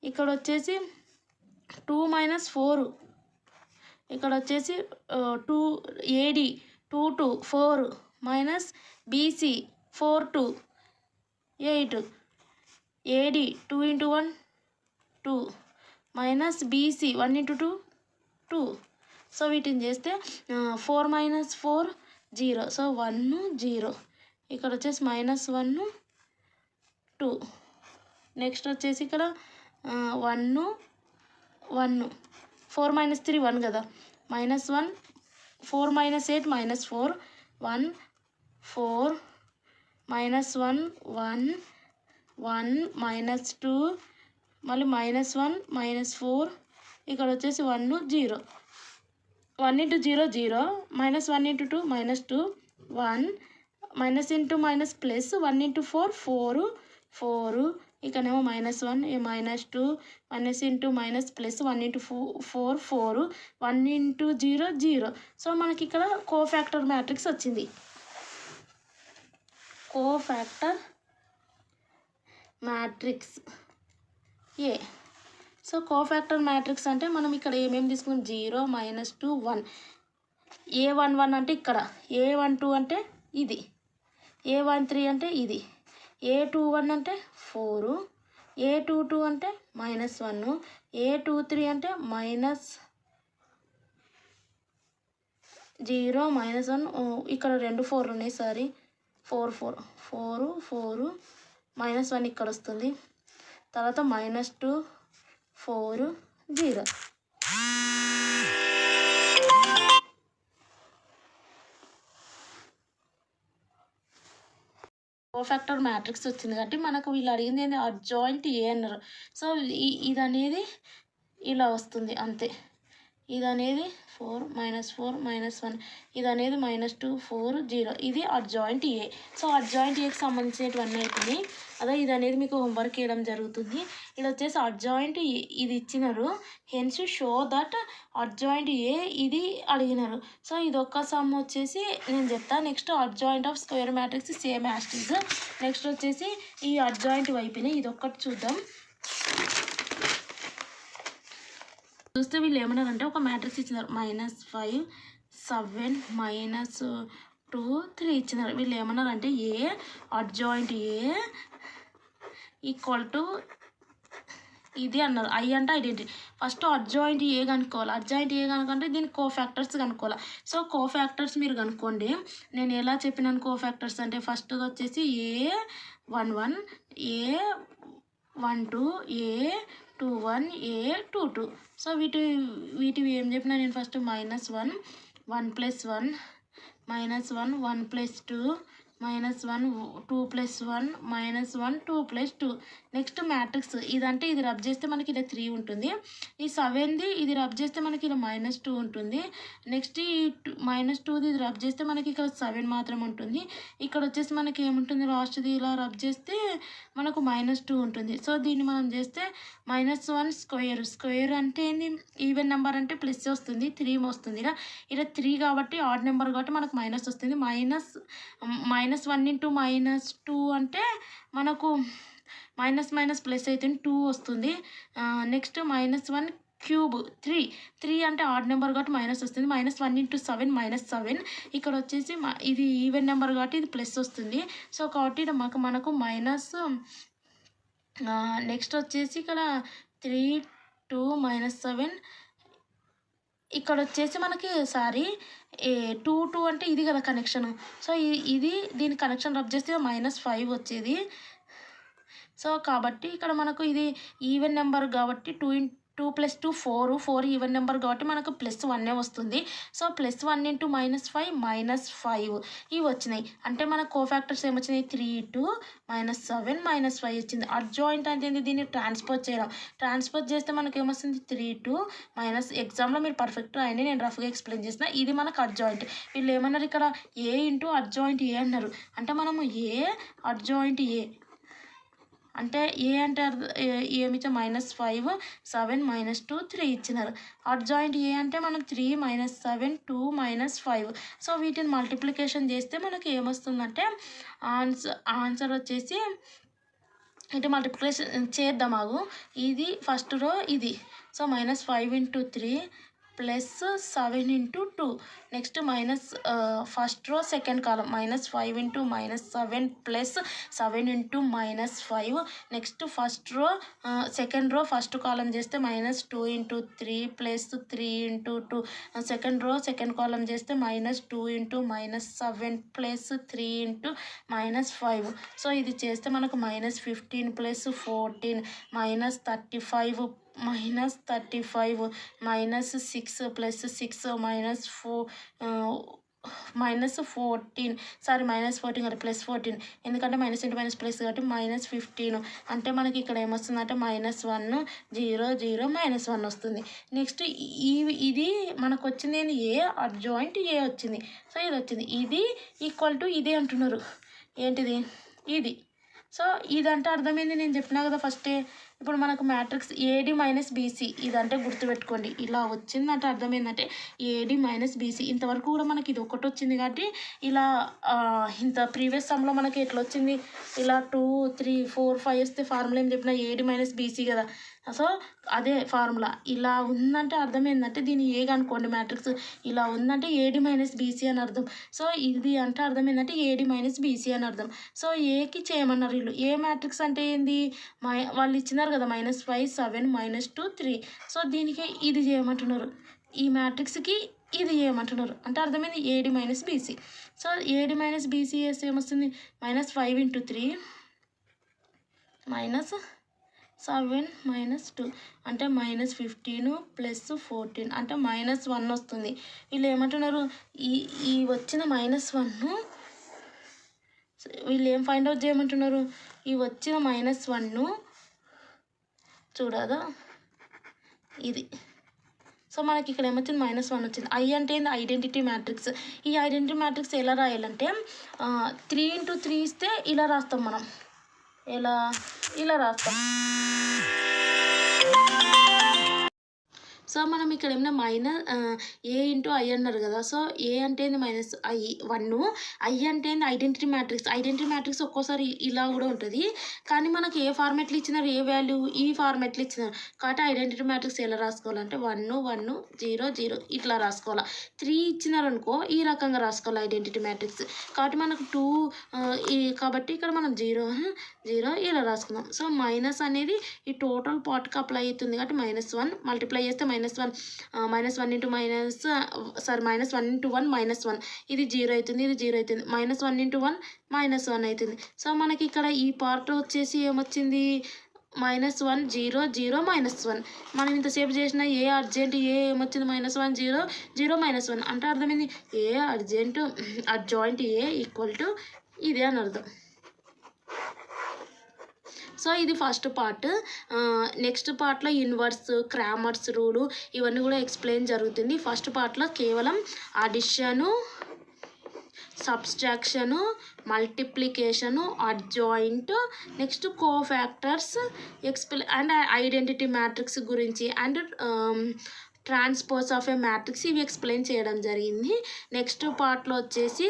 ఇక్కడ వచ్చేసి 2 - 4, ఇక్కడ వచ్చేసి 2 AD 2 2 4 BC 4 2 8 AD 2 × 1 2 BC 1 × 2 2. So వీటిని చేస్తే 4 - 4 0. సో 1 0. ఇక్కడ వచ్చేసి -1 2. నెక్స్ట్ వచ్చేసి ఇక్కడ 1 1 4 - 3 1 కదా, -1 4 - 8 -4 1 4 -1 1 1 -2 మళ్ళీ -1 -4. ఇక్కడ వచ్చేసి 1 0. 1 × 0 0 -1 × 2 -2 1 -*- +1 × 4 4 4. ఇక్కడేమో -1 -2 -*- +1 × 4 4 1 × 0 0. సో మనకి ఇక్కడ కోఫాక్టర్ మ్యాట్రిక్స్ వచ్చింది. కోఫాక్టర్ మ్యాట్రిక్స్ ఏ. సో కోఫాక్టర్ మ్యాట్రిక్స్ అంటే మనం ఇక్కడ ఏమేమి తీసుకున్నాం, 0 -2 1. A11 అంటే ఇక్కడ, A12 అంటే ఇది, A13 అంటే ఇది, A21 అంటే 4, A22 అంటే -1, A23 అంటే -0 -1. ఇక్కడ 2 4 ఉన్నాయి, సారీ 4 4 4 4 -1 ఇక్కడ వస్తుంది. తర్వాత -2 4 0. కోఫాక్టర్ మ్యాట్రిక్స్ వచ్చింది కాబట్టి మనకు వీళ్ళు అడిగింది ఏంది అడ్జాయింట్ ఏ అన్నారు. సో ఇది అనేది ఇలా వస్తుంది అంతే. ఇది అనేది 4 -4 -1, ఇది అనేది -2 4 0. ఇది అడ్జాయింట్ ఏ. సో అడ్జాయింట్ ఏకి సంబంధించినటువన్నీ అవుతుంది. అదే ఇది అనేది మీకు హోంవర్క్ చేయడం జరుగుతుంది. ఇది వచ్చేసి అడ్జాయింట్ ఇది ఇచ్చినారు, hence show that adjoint A ఇది అడిగినారు. సో ఇది ఒక్క సమ్ వచ్చేసి నేను చెప్తాను. Next adjoint of square matrix same as it is. Next వచ్చేసి ఈ అడ్జాయింట్ వైపుని ఇది ఒక్కటి చూద్దాం. చూస్తే వీళ్ళు ఏమన్నారంటే ఒక మ్యాట్రిక్స్ ఇచ్చినారు, -5 7 -2 3 ఇచ్చినారు. వీళ్ళు ఏమన్నారంటే ఏ అడ్జాయింట్ ఏ ఈక్వల్ టు ఇది అన్నారు. ఐ అంటే ఐడెంటిటీ. ఫస్ట్ అడ్జాయింట్ ఏ కనుక్కోవాలి. అడ్జాయింట్ ఏ కనుక్కుంటే దీని కోఫాక్టర్స్ కనుక్కోవాలి. సో కోఫాక్టర్స్ మీరు కనుక్కోండి. నేను ఎలా చెప్పినాను కోఫాక్టర్స్ అంటే ఫస్ట్ వచ్చేసి A11 A12 A21 A22. So వీటివి ఏం చెప్పినా నేను ఫస్ట్ -1 1 + 1 -1 1 + 2 -1 2 + 1 -1 2 + 2. నెక్స్ట్ మ్యాట్రిక్స్ ఇదంటే ఇది రబ్ చేస్తే మనకి ఇలా 3 ఉంటుంది. ఈ 7ది ఇది రబ్ చేస్తే మనకి ఇలా -2 ఉంటుంది. నెక్స్ట్ ఈ -2ది ఇది రబ్ చేస్తే మనకి ఇక్కడ 7 మాత్రం ఉంటుంది. ఇక్కడ వచ్చేసి మనకి ఏముంటుంది లాస్ట్ది ఇలా రబ్ చేస్తే మనకు -2 ఉంటుంది. సో దీన్ని మనం చేస్తే -1 స్క్వేర్ అంటే ఏంది ఈవెన్ నెంబర్ అంటే ప్లస్ వస్తుంది, 3 వస్తుంది. ఇలా 3 కాబట్టి ఆడ్ నెంబర్ కాబట్టి మనకు మైనస్ వస్తుంది. -1 × -2 అంటే మనకు మైనస్ ప్లస్ అయితే 2 వస్తుంది. నెక్స్ట్ -1 క్యూబ్ 3 అంటే ఆడ్ నెంబర్ కాబట్టి మైనస్ వస్తుంది. -1 × 7 -7. ఇక్కడ వచ్చేసి ఇది ఈవెన్ నెంబర్ కాబట్టి ఇది ప్లస్ వస్తుంది. సో కాబట్టి మనకు మైనస్. నెక్స్ట్ వచ్చేసి ఇక్కడ 3 2 -7. ఇక్కడ వచ్చేసి మనకి 2 అంటే ఇది కదా కనెక్షన్. సో ఇది దీని కనెక్షన్ రబ్ చేస్తే -5 వచ్చేది. సో కాబట్టి ఇక్కడ మనకు ఇది ఈవెన్ నెంబర్ కాబట్టి 2 + 2 4 ఈవెన్ నెంబర్ కాబట్టి మనకు +1 వస్తుంది. సో +1 × -5 -5 ఇవి వచ్చినాయి. అంటే మన కోఫాక్టర్స్ ఏమొచ్చినాయి 3 2 -7 -5 వచ్చింది. అడ్జాయింట్ అంటే ఏంది దీన్ని ట్రాన్స్పోజ్ చేయడం. ట్రాన్స్పోజ్ చేస్తే మనకి ఏమొస్తుంది 3 2 ఎగ్జామ్లో మీరు పర్ఫెక్ట్ రాయండి, నేను రఫ్గా ఎక్స్ప్లెయిన్ చేసిన. ఇది మనకు అడ్జాయింట్. వీళ్ళు ఏమన్నారు ఇక్కడ A × అడ్జాయింట్ ఏ అన్నారు. అంటే మనము A అడ్జాయింట్ ఏ అంటే ఏ అంటే ఏమిచ్చా -5 7 -2 3 ఇచ్చినారు. అడ్జాయింట్ ఏ అంటే మనం 3 -7 2 -5. సో వీటిని మల్టిప్లికేషన్ చేస్తే మనకి ఏమొస్తుందంటే ఆన్సర్ వచ్చేసి ఇటు మల్టిప్లికేషన్ చేద్దాం ఆగు. ఇది ఫస్ట్ రో ఇది. So -5 × 3 +7 × 2. Next first row second కాలం -5 × -7 +7 × -5. Next first row second row first కాలం చేస్తే -2 × 3 +3 × 2. సెకండ్ రో సెకండ్ కాలం చేస్తే -2 × -7 +3 × -5. సో ఇది చేస్తే మనకు -15 + 14 -35 -35 -6 + 6 -14 సారీ -14 కాదు +14, ఎందుకంటే -× -+ కాబట్టి -15. అంటే మనకి ఇక్కడ ఏమొస్తుందంటే -1 0 0 -1 వస్తుంది. నెక్స్ట్ ఇది మనకు వచ్చింది ఏంది ఏ అడ్జాయింట్ ఏ వచ్చింది. సో ఇది వచ్చింది. ఇది ఈక్వల్ టు ఇది అంటున్నారు. ఏంటిది ఇది. సో ఇదంటే అర్థమైంది, నేను చెప్పినా కదా ఫస్టే. ఇప్పుడు మనకు మ్యాట్రిక్స్ AD - BC ఇదంటే గుర్తుపెట్టుకోండి. ఇలా వచ్చిందంటే అర్థమైందంటే AD - BC. ఇంతవరకు కూడా మనకి ఇది ఒకటి వచ్చింది కాబట్టి ఇలా ఇంత ప్రీవియస్ సమ్లో మనకి ఎట్లా వచ్చింది ఇలా 2 3 4 5 వస్తే ఫార్ములా ఏం చెప్పినా AD - BC కదా. సో అదే ఫార్ములా. ఇలా ఉందంటే అర్థమైందంటే దీన్ని ఏ కనుక్కోండి మ్యాట్రిక్స్ ఇలా ఉందంటే AD - BC అని అర్థం. సో ఇది అంటే అర్థమైందంటే AD - BC అని అర్థం. సో ఏకి చేయమన్నారు వీళ్ళు. ఏ మ్యాట్రిక్స్ అంటే ఏంది వాళ్ళు ఇచ్చినారు కదా -5 7 -2 3. సో దీనికి ఇది చేయమంటున్నారు. ఈ మ్యాట్రిక్స్కి ఇది చేయమంటున్నారు. అంటే అర్థమైంది AD - BC. So AD - BC వేస్తే ఏమొస్తుంది -5 × 3 -7 -2 అంటే -15 + 14 అంటే -1 వస్తుంది. వీళ్ళు ఏమంటున్నారు ఈ వచ్చిన -1 వీళ్ళు ఏం ఫైండ్ అవుట్ చేయమంటున్నారు, ఈ వచ్చిన -1 చూడదా ఇది. సో మనకి ఇక్కడ ఏమొచ్చింది -1 వచ్చింది. ఐ అంటే ఏంది, ఐడెంటిటీ మ్యాట్రిక్స్. ఈ ఐడెంటిటీ మ్యాట్రిక్స్ ఎలా రాయాలంటే 3 × 3 ఇస్తే ఇలా రాస్తాం మనం, ఇలా రాస్తాం. సో మనం ఇక్కడ ఏమైనా A × I అన్నారు కదా. సో A అంటే ఏంది -1, I అంటే ఏంది ఐడెంటిటీ మ్యాట్రిక్స్. ఐడెంటిటీ మ్యాట్రిక్స్ ఒక్కోసారి ఇలా కూడా ఉంటుంది, కానీ మనకి ఏ ఫార్మాట్లో ఇచ్చినారు, ఏ వాల్యూ ఈ ఫార్మాట్లో ఇచ్చినారు. కాబట్టి ఐడెంటిటీ మ్యాట్రిక్స్ ఎలా రాసుకోవాలంటే 1 1 0 0 ఇట్లా రాసుకోవాలి. 3 ఇచ్చినారనుకో ఈ రకంగా రాసుకోవాలి ఐడెంటిటీ మ్యాట్రిక్స్. కాబట్టి మనకు 2 కాబట్టి ఇక్కడ మనం 0 0 ఇలా రాసుకుందాం. సో మైనస్ అనేది ఈ టోటల్ పార్ట్కి అప్లై అవుతుంది కాబట్టి -1 మల్టిప్లై చేస్తే -1 -1 × -1 ఇది 0 అవుతుంది, ఇది 0 అవుతుంది. -1 × 1 -1 అవుతుంది. సో మనకి ఇక్కడ ఈ పార్ట్ వచ్చేసి ఏమొచ్చింది, -1 0 0 -1. మనం ఇంతసేపు చేసిన ఏ అర్జెంట్ ఏమొచ్చింది -1 0 0 -1 అంటే అర్థమైంది A adjoint A equal to ఇదే అని అర్థం. సో ఇది ఫస్ట్ పార్ట్. నెక్స్ట్ పార్ట్లో ఇన్వర్స్, క్రామర్స్ రూలు ఇవన్నీ కూడా ఎక్స్ప్లెయిన్ జరుగుతుంది. ఫస్ట్ పార్ట్లో కేవలం addition, subtraction, multiplication, adjoint, next cofactors and identity matrix గురించి and transpose of a matrix ఇవి ఎక్స్ప్లెయిన్ చేయడం జరిగింది. నెక్స్ట్ పార్ట్లో వచ్చేసి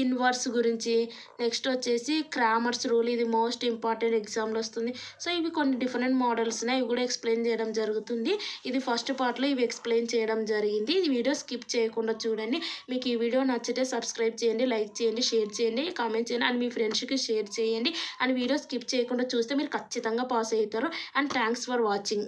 ఇన్వర్స్ గురించి, నెక్స్ట్ వచ్చేసి క్రామర్స్ రూల్, ఇది మోస్ట్ ఇంపార్టెంట్ ఎగ్జామ్లో వస్తుంది. సో ఇవి కొన్ని డిఫరెంట్ మోడల్స్ ఉన్నాయి, ఇవి కూడా ఎక్స్ప్లెయిన్ చేయడం జరుగుతుంది. ఇది ఫస్ట్ పార్ట్లో ఇవి ఎక్స్ప్లెయిన్ చేయడం జరిగింది. ఈ వీడియో స్కిప్ చేయకుండా చూడండి. మీకు ఈ వీడియో నచ్చితే సబ్స్క్రైబ్ చేయండి, లైక్ చేయండి, షేర్ చేయండి, కామెంట్ చేయండి అండ్ మీ ఫ్రెండ్స్కి షేర్ చేయండి. అండ్ వీడియో స్కిప్ చేయకుండా చూస్తే మీరు ఖచ్చితంగా పాస్ అవుతారు. And thanks for watching.